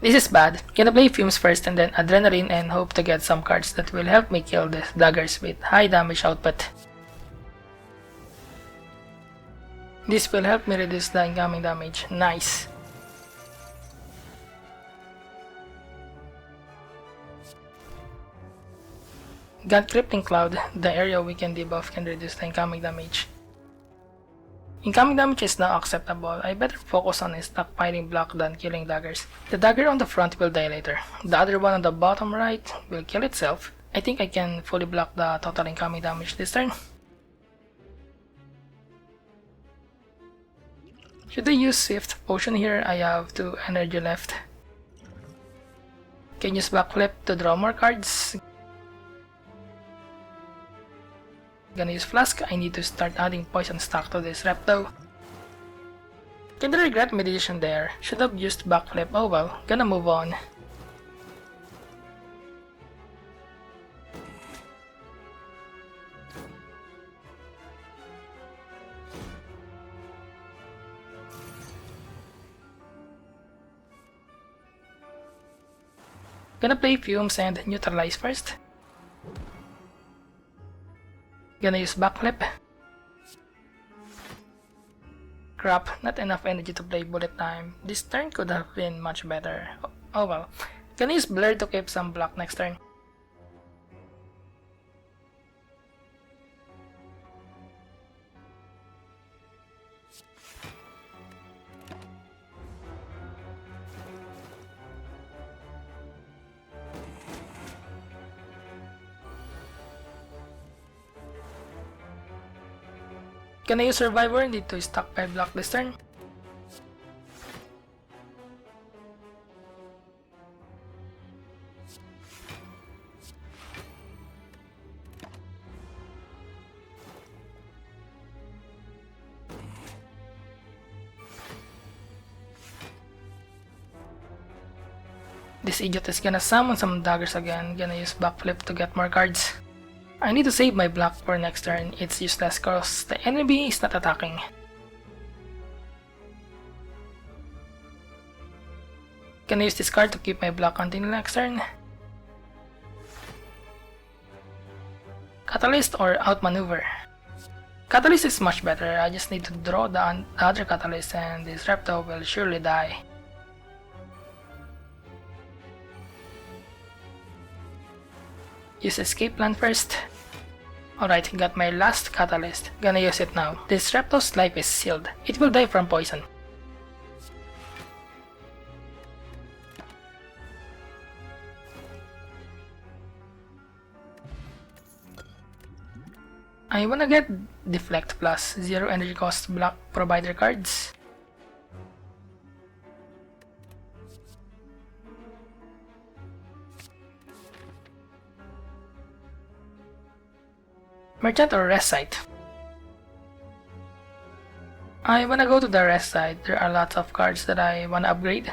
This is bad. Gonna play Fumes first and then Adrenaline and hope to get some cards that will help me kill the daggers with high damage output. This will help me reduce the incoming damage. Nice. Got Crippling Cloud. The area weakened debuff can reduce the incoming damage. Incoming damage is now acceptable. I better focus on stockpiling block than killing daggers. The dagger on the front will die later. The other one on the bottom right will kill itself. I think I can fully block the total incoming damage this turn. Should I use Swift Potion here? I have 2 energy left. Can use Backflip to draw more cards. Gonna use Flask. I need to start adding poison stock to this rep though. Kinda regret my decision there. Should have used Backflip. Oh well, gonna move on. Gonna play Fumes and Neutralize first. Gonna use Backflip. Crap, not enough energy to play Bullet Time. This turn could have been much better. Oh well. Gonna use Blur to keep some block next turn. Can I use Survivor? Need to stockpile block this turn. This idiot is gonna summon some daggers again. Gonna use Backflip to get more cards. I need to save my block for next turn. It's useless cause the enemy is not attacking. Can I use this card to keep my block until next turn? Catalyst or outmaneuver? Catalyst is much better. I just need to draw the other catalyst and this Repto will surely die. Use escape plan first. Alright, got my last catalyst. Gonna use it now. This Repto's life is sealed. It will die from poison. I wanna get Deflect plus 0 energy cost block provider cards. Merchant or rest site? I wanna go to the rest site. There are lots of cards that I wanna upgrade.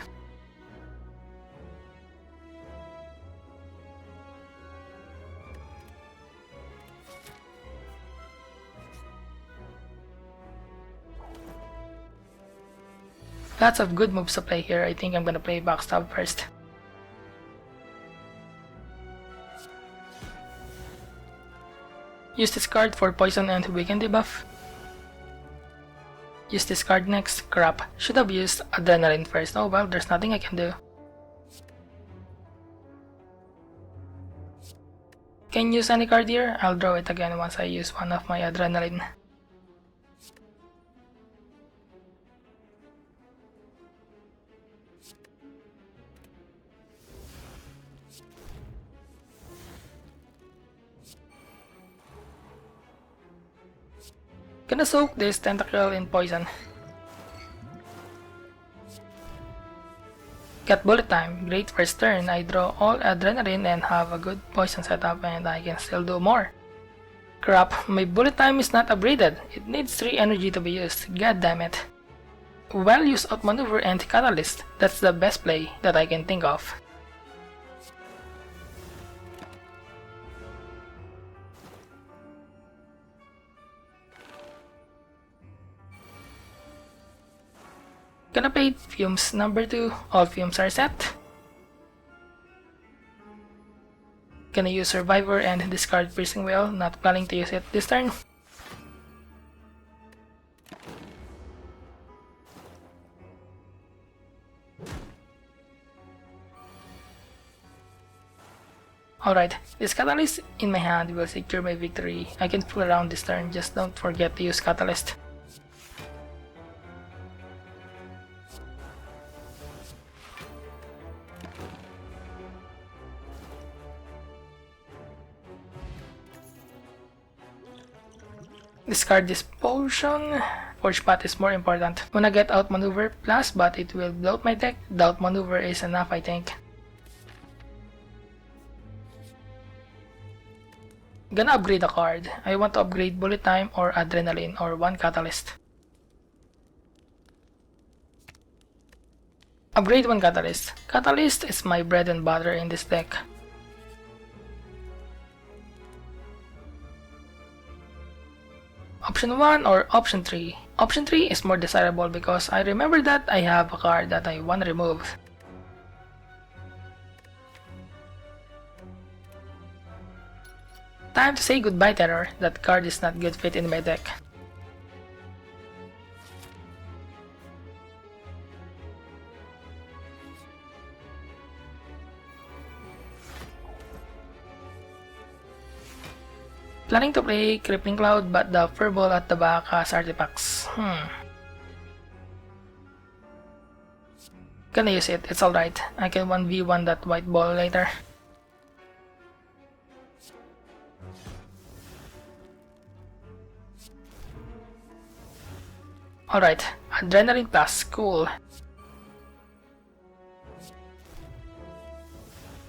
Lots of good moves to play here. I think I'm gonna play Backstab first. Use this card for poison and weaken debuff. Use this card next. Crap. Should have used Adrenaline first. Oh well, there's nothing I can do. Can use any card here? I'll draw it again once I use one of my Adrenaline. Gonna soak this tentacle in poison. Got bullet time. Great first turn. I draw all adrenaline and have a good poison setup and I can still do more. Crap, my bullet time is not upgraded. It needs 3 energy to be used. God damn it. Well, use outmaneuver and catalyst. That's the best play that I can think of. Gonna play Fumes number 2. All Fumes are set. Gonna use Survivor and discard Piercing Whale. Not planning to use it this turn. Alright, this Catalyst in my hand will secure my victory. I can fool around this turn, just don't forget to use Catalyst. Discard this potion. Forge Path is more important. Wanna get outmaneuver plus, but it will bloat my deck. The outmaneuver is enough, I think. Gonna upgrade a card. I want to upgrade Bullet Time or Adrenaline or one Catalyst. Upgrade one Catalyst. Catalyst is my bread and butter in this deck. Option 1 or option 3? Option 3 is more desirable because I remember that I have a card that I want to remove. Time to say goodbye, Terror. That card is not good fit in my deck. Planning to play Crippling Cloud, but the Furball at the back has artifacts. Gonna use it, it's alright. I can 1v1 that white ball later. Alright, Adrenaline Plus, cool.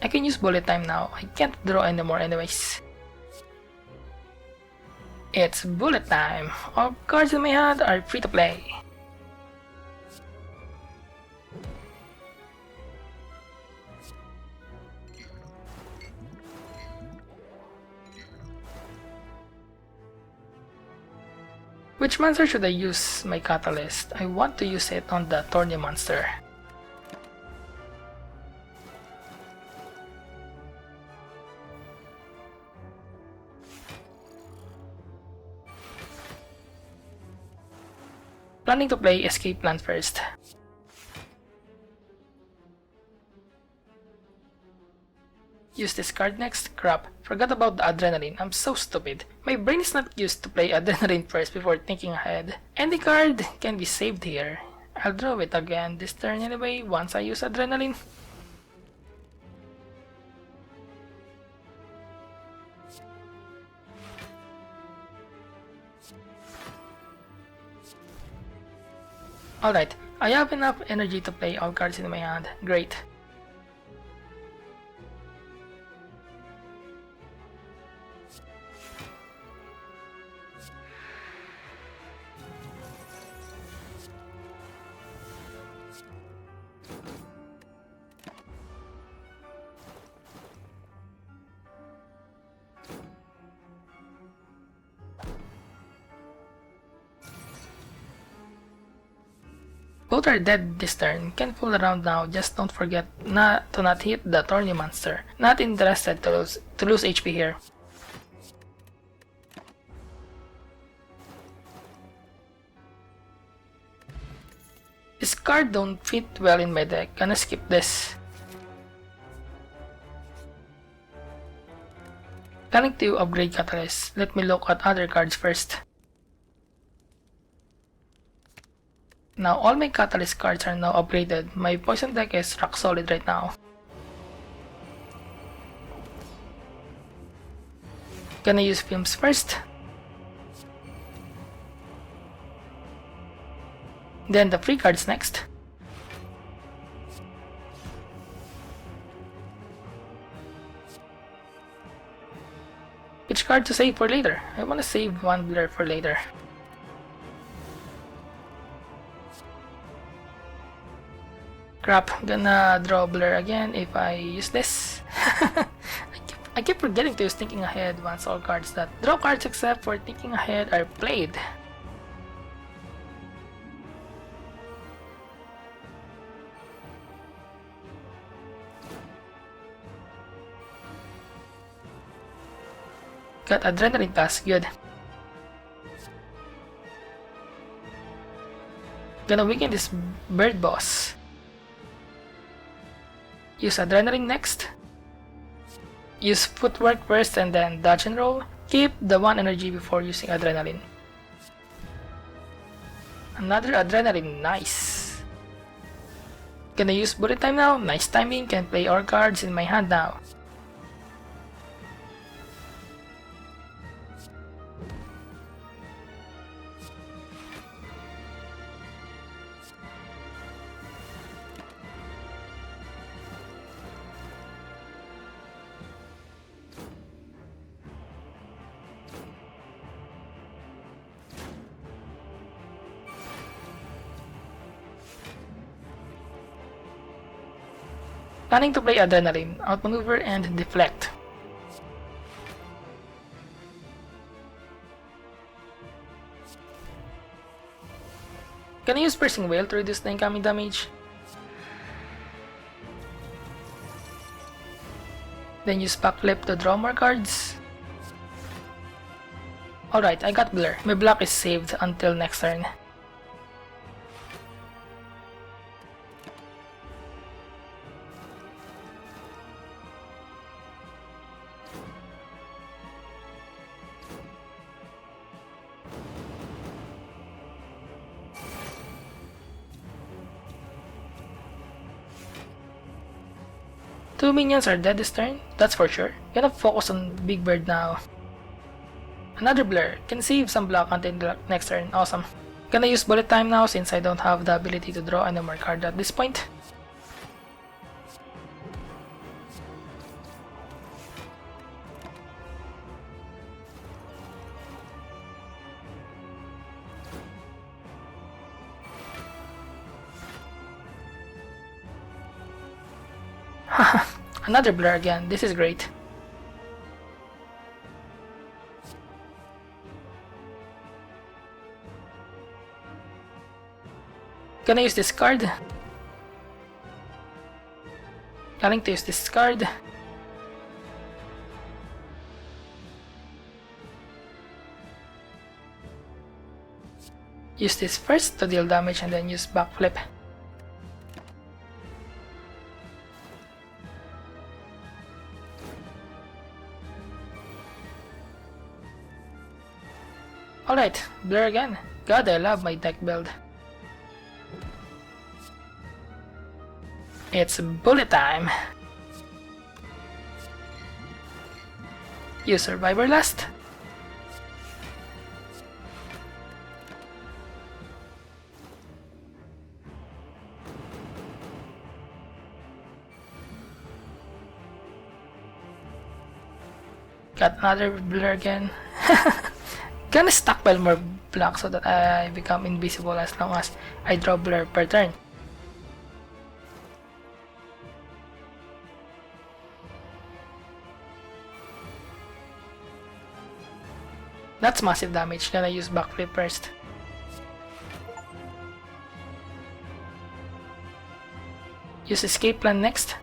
I can use Bullet Time now. I can't draw anymore anyways. It's Bullet Time. All cards in my hand are free to play. Which monster should I use my Catalyst? I want to use it on the Thorny monster. Planning to play Escape Plan first. Use this card next. Crap, forgot about the Adrenaline. I'm so stupid. My brain is not used to play Adrenaline first before thinking ahead. Any card can be saved here. I'll draw it again this turn anyway once I use Adrenaline. Alright, I have enough energy to play all cards in my hand. Great. Both are dead this turn, can fool around now, just don't forget to not hit the Thorny monster. Not interested to lose HP here. This card don't fit well in my deck, gonna skip this. Planning to upgrade Catalyst, let me look at other cards first. Now all my Catalyst cards are now upgraded, my poison deck is rock solid right now. Gonna use Films first. Then the free cards next. Which card to save for later? I wanna save one blur for later. Crap, gonna draw blur again if I use this. I keep forgetting to use thinking ahead once all cards that draw cards except for thinking ahead are played. Got Adrenaline Pass, good. Gonna weaken this bird boss. Use Adrenaline next. Use Footwork first and then dodge and roll. Keep the 1 energy before using Adrenaline. Another Adrenaline, nice. Gonna use Bullet Time now, nice timing, can play all cards in my hand now. Planning to play Adrenaline, outmaneuver and deflect. Can I use Piercing Wail to reduce the incoming damage? Then use Backflip to draw more cards. Alright, I got Blur. My block is saved until next turn. Two minions are dead this turn, that's for sure. Gonna focus on Big Bird now. Another Blur, can save some block until the next turn, awesome. Gonna use Bullet Time now since I don't have the ability to draw any more card at this point. Haha, another Blur again, this is great. Gonna use this card. Planning to use this card. Use this first to deal damage and then use backflip. Alright, blur again. God, I love my deck build. It's bullet time. Use Survivor last. Got another blur again. Gonna stockpile more blocks so that I become invisible as long as I draw blur per turn. That's massive damage. Gonna use backflip first. Use escape plan next.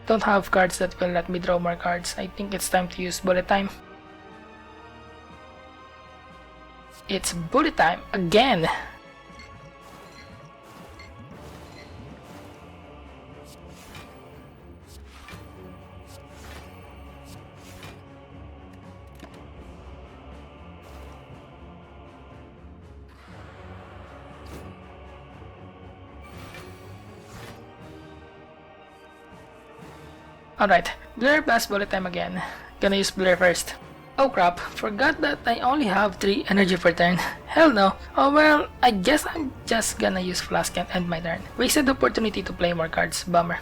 Don't have cards that will let me draw more cards. I think it's time to use bullet time. It's bullet time again! Alright, blur plus bullet time again. Gonna use blur first. Oh crap, forgot that I only have 3 energy per turn. Hell no. Oh well, I guess I'm just gonna use flask and end my turn. Wasted the opportunity to play more cards, bummer.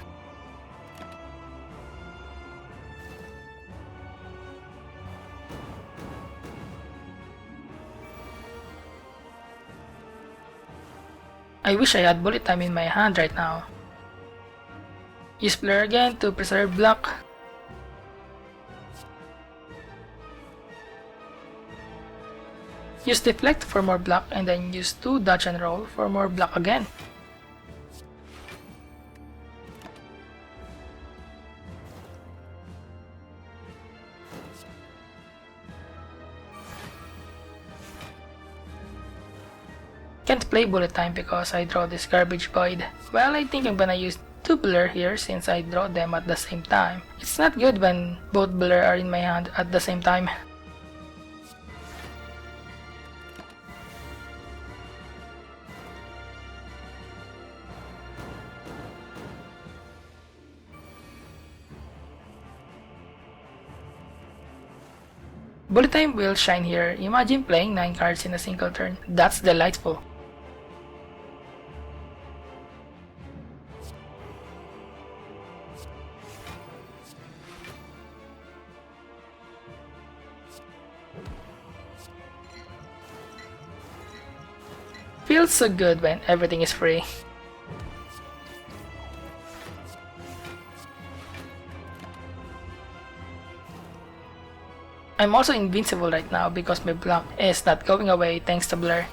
I wish I had bullet time in my hand right now. Use blur again to preserve block. Use deflect for more block and then use 2 dodge and roll for more block again. Can't play bullet time because I draw this garbage void. Well, I think I'm gonna use 2 blur here since I draw them at the same time. It's not good when both blur are in my hand at the same time. Bullet time will shine here. Imagine playing 9 cards in a single turn. That's delightful. Feels so good when everything is free. I'm also invincible right now because my block is not going away thanks to blur.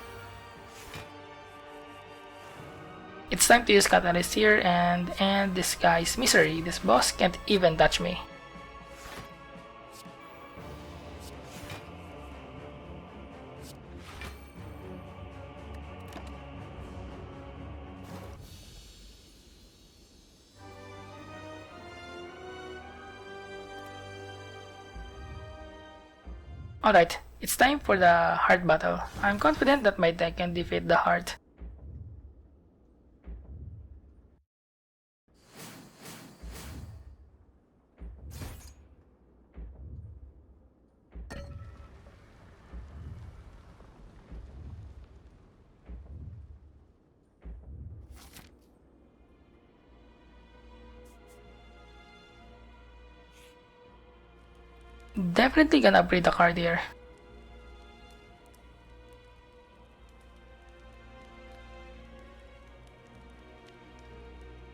It's time to use Catalyst here and end this guy's misery. This boss can't even touch me. Alright, it's time for the heart battle. I'm confident that my deck can defeat the heart. Definitely gonna upgrade the card here.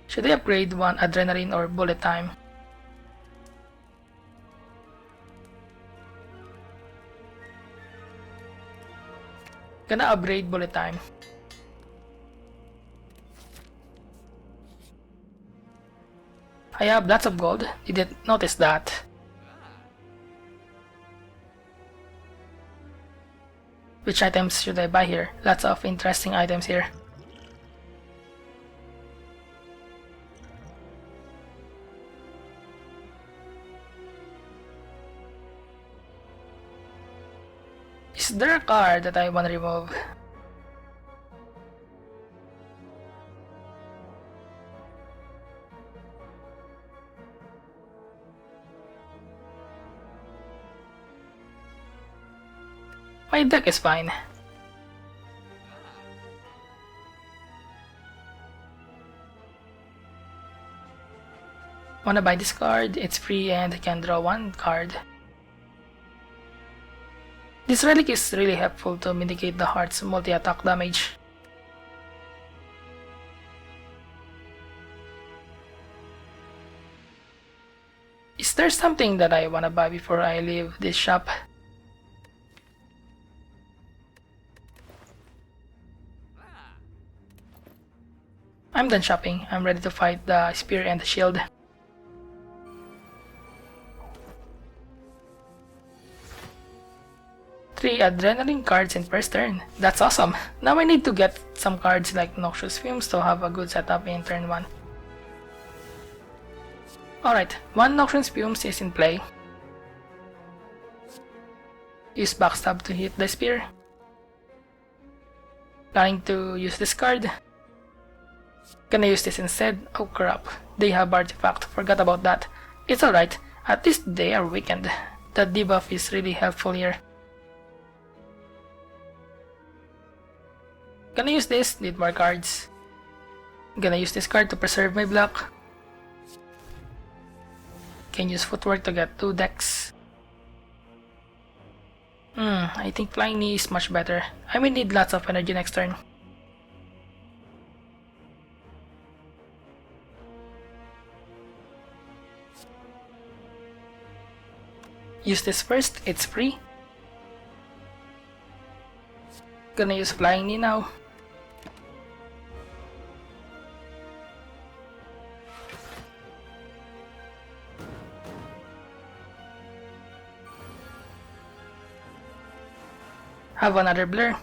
Should I upgrade one adrenaline or bullet time? Gonna upgrade bullet time. I have lots of gold. Didn't notice that. Which items should I buy here? Lots of interesting items here. Is there a card that I want to remove? My deck is fine. Wanna buy this card? It's free and I can draw one card. This relic is really helpful to mitigate the heart's multi-attack damage. Is there something that I wanna buy before I leave this shop? I'm done shopping. I'm ready to fight the spear and the shield. Three adrenaline cards in first turn. That's awesome. Now I need to get some cards like Noxious Fumes to have a good setup in turn 1. Alright, one Noxious Fumes is in play. Use Backstab to hit the spear. Planning to use this card. Gonna use this instead. Oh crap, they have artifact, forgot about that. It's alright, at least they are weakened. The debuff is really helpful here. Gonna use this, need more cards. Gonna use this card to preserve my block. Can use footwork to get 2 decks. I think Flying Knee is much better. I will need lots of energy next turn. Use this first, it's free. Gonna use Flying Knee now. Have another blur.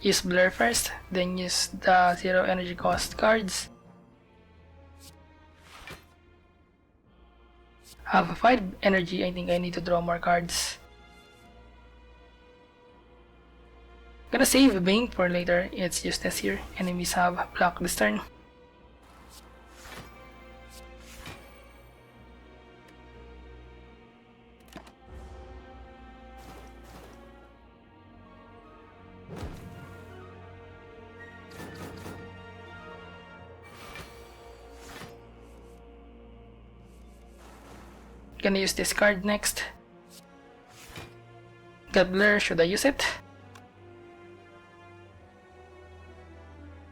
Use blur first, then use the 0 energy cost cards. Have 5 energy, I think I need to draw more cards. Gonna save Bane for later, it's useless here. Enemies have blocked this turn. Gonna use this card next. Got blur, should I use it?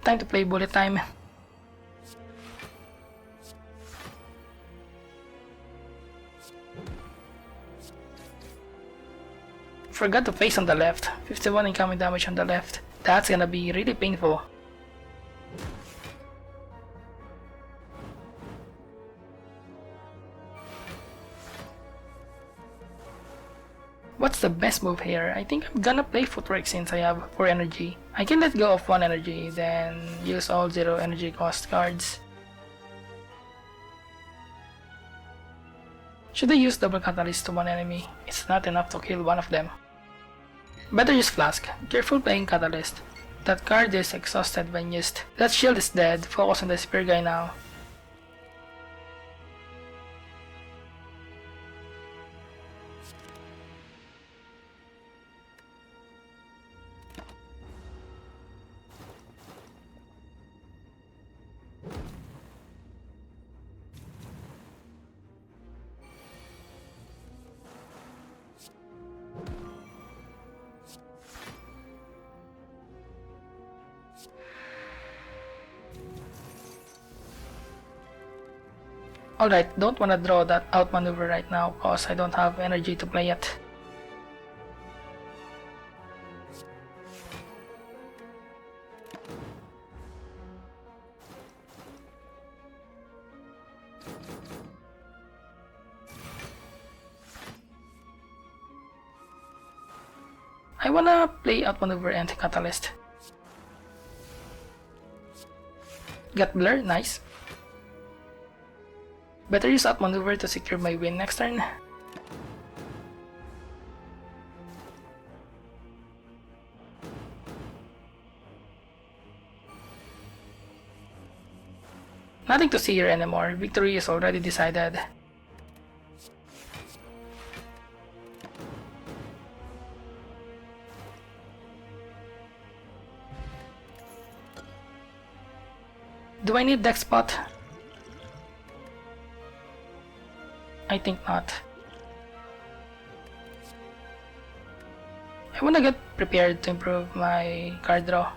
Time to play bullet time. Forgot to place on the left. 51 incoming damage on the left. That's gonna be really painful. What's the best move here? I think I'm gonna play footwork since I have 4 energy. I can let go of 1 energy, then use all 0 energy cost cards. Should I use double catalyst to one enemy? It's not enough to kill one of them. Better use flask. Careful playing catalyst. That card is exhausted when used. That shield is dead. Focus on the spear guy now. Alright, don't wanna draw that outmaneuver right now cause I don't have energy to play it. I wanna play Outmaneuver and Catalyst. Got Blur, nice. Better use Outmaneuver to secure my win next turn. Nothing to see here anymore, victory is already decided. Do I need deck spot? I think not. I wanna get prepared to improve my card draw.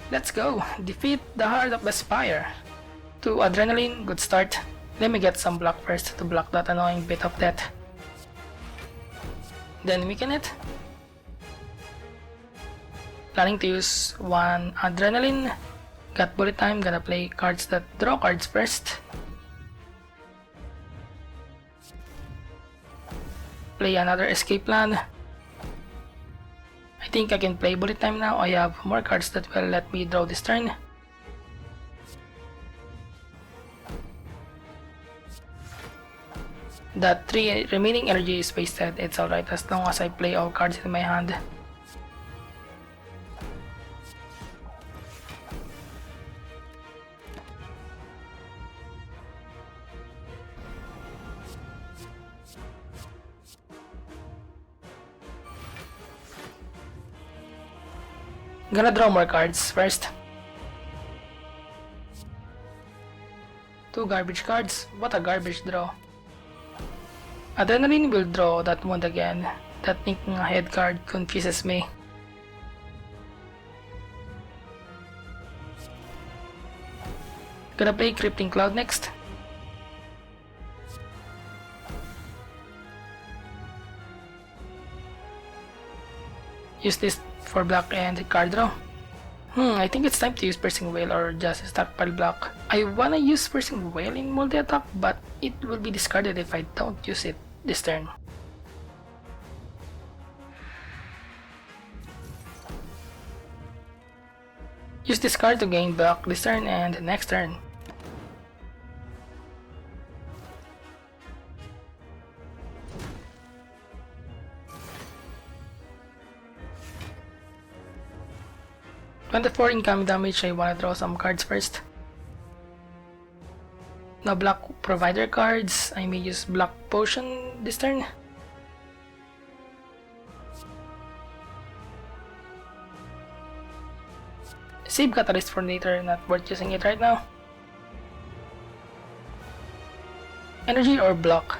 Let's go! Defeat the Heart of the Spire. 2 Adrenaline, good start. Let me get some block first to block that annoying bit of death. Then weaken it. Planning to use 1 Adrenaline. Got bullet time, gonna play cards that draw cards first. Play another escape plan. I think I can play bullet time now. I have more cards that will let me draw this turn. That 3 remaining energy is wasted. It's alright as long as I play all cards in my hand. Gonna draw more cards first. 2 garbage cards. What a garbage draw. Adrenaline will draw that wound again. That thinking ahead card confuses me. Gonna play Crippling Cloud next. Use this for block and card draw. I think it's time to use Piercing Wail or just stockpile block. I wanna use Piercing Wail in multi-attack, but it will be discarded if I don't use it this turn. Use this card to gain back this turn and next turn. For incoming damage, I wanna draw some cards first. Now block provider cards. I may use block potion this turn. Save Catalyst for later, not worth using it right now. Energy or block?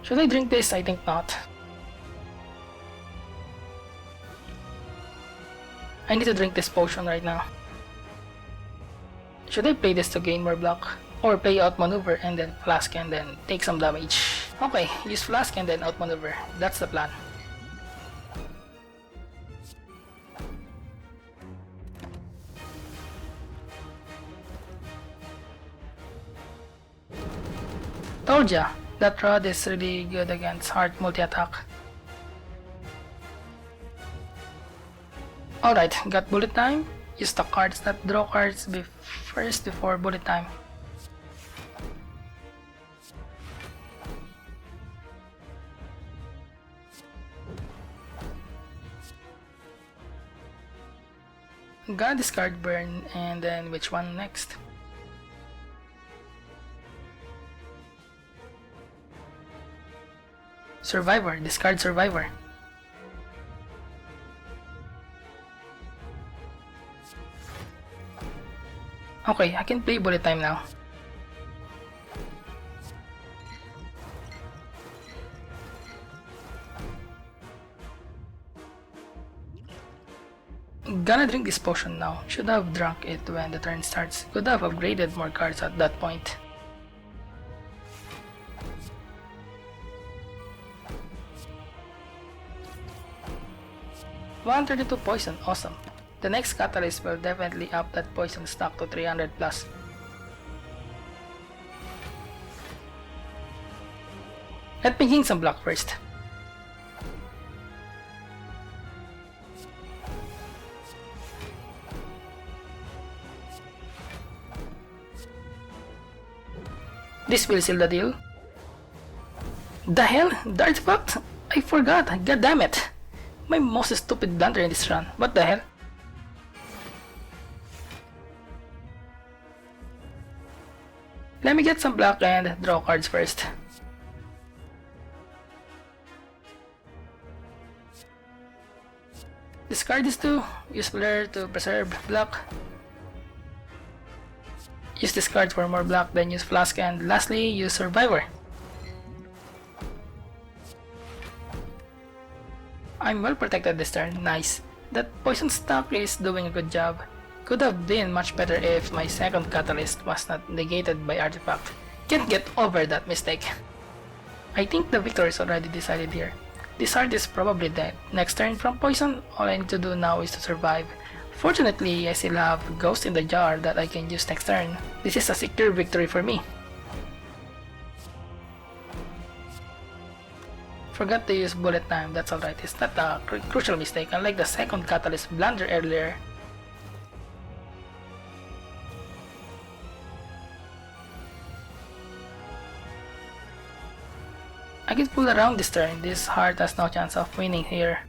Should I drink this? I think not. I need to drink this potion right now. Should I play this to gain more block? Or play Outmaneuver and then Flask and then take some damage? Okay, use Flask and then Outmaneuver. That's the plan. Told ya! That rod is really good against hard multi-attack. Alright, got bullet time. Use the cards that draw cards first before bullet time. Gonna discard Burn and then which one next? Survivor, discard Survivor. Okay, I can play bullet time now. Gonna drink this potion now. Should have drunk it when the turn starts. Could have upgraded more cards at that point. 132 poison, awesome. The next catalyst will definitely up that poison stock to 300 plus. Let me gain some block first. This will seal the deal. The hell? The artifact? I forgot, god damn it. My most stupid blunder in this run. What the hell? Let me get some block and draw cards first. Discard these two, use Blur to preserve block. Use this card for more block, then use Flask, and lastly, use Survivor. I'm well protected this turn, nice. That poison stock is doing a good job. Could have been much better if my second catalyst was not negated by artifact. Can't get over that mistake. I think the victory is already decided here. This heart is probably dead. Next turn from poison, all I need to do now is to survive. Fortunately, I still have Ghost in the Jar that I can use next turn. This is a secure victory for me. Forgot to use bullet time, that's alright. It's not a crucial mistake, unlike the second catalyst blunder earlier. I can pull around this turn. This heart has no chance of winning here.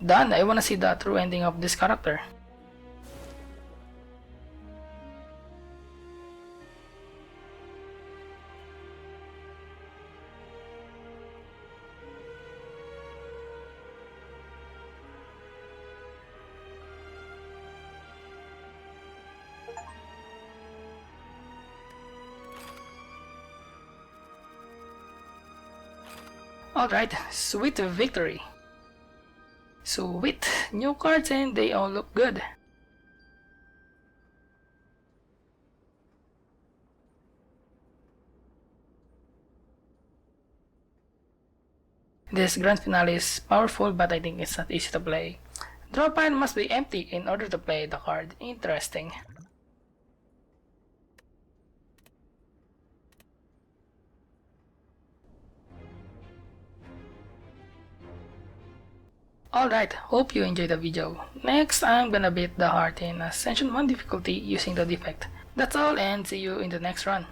Done. I wanna see the true ending of this character. Alright, sweet victory. Sweet, new cards and they all look good. This grand finale is powerful, but I think it's not easy to play. Draw pile must be empty in order to play the card. Interesting. Alright, hope you enjoyed the video. Next, I'm gonna beat the heart in Ascension 1 difficulty using the defect. That's all and see you in the next run.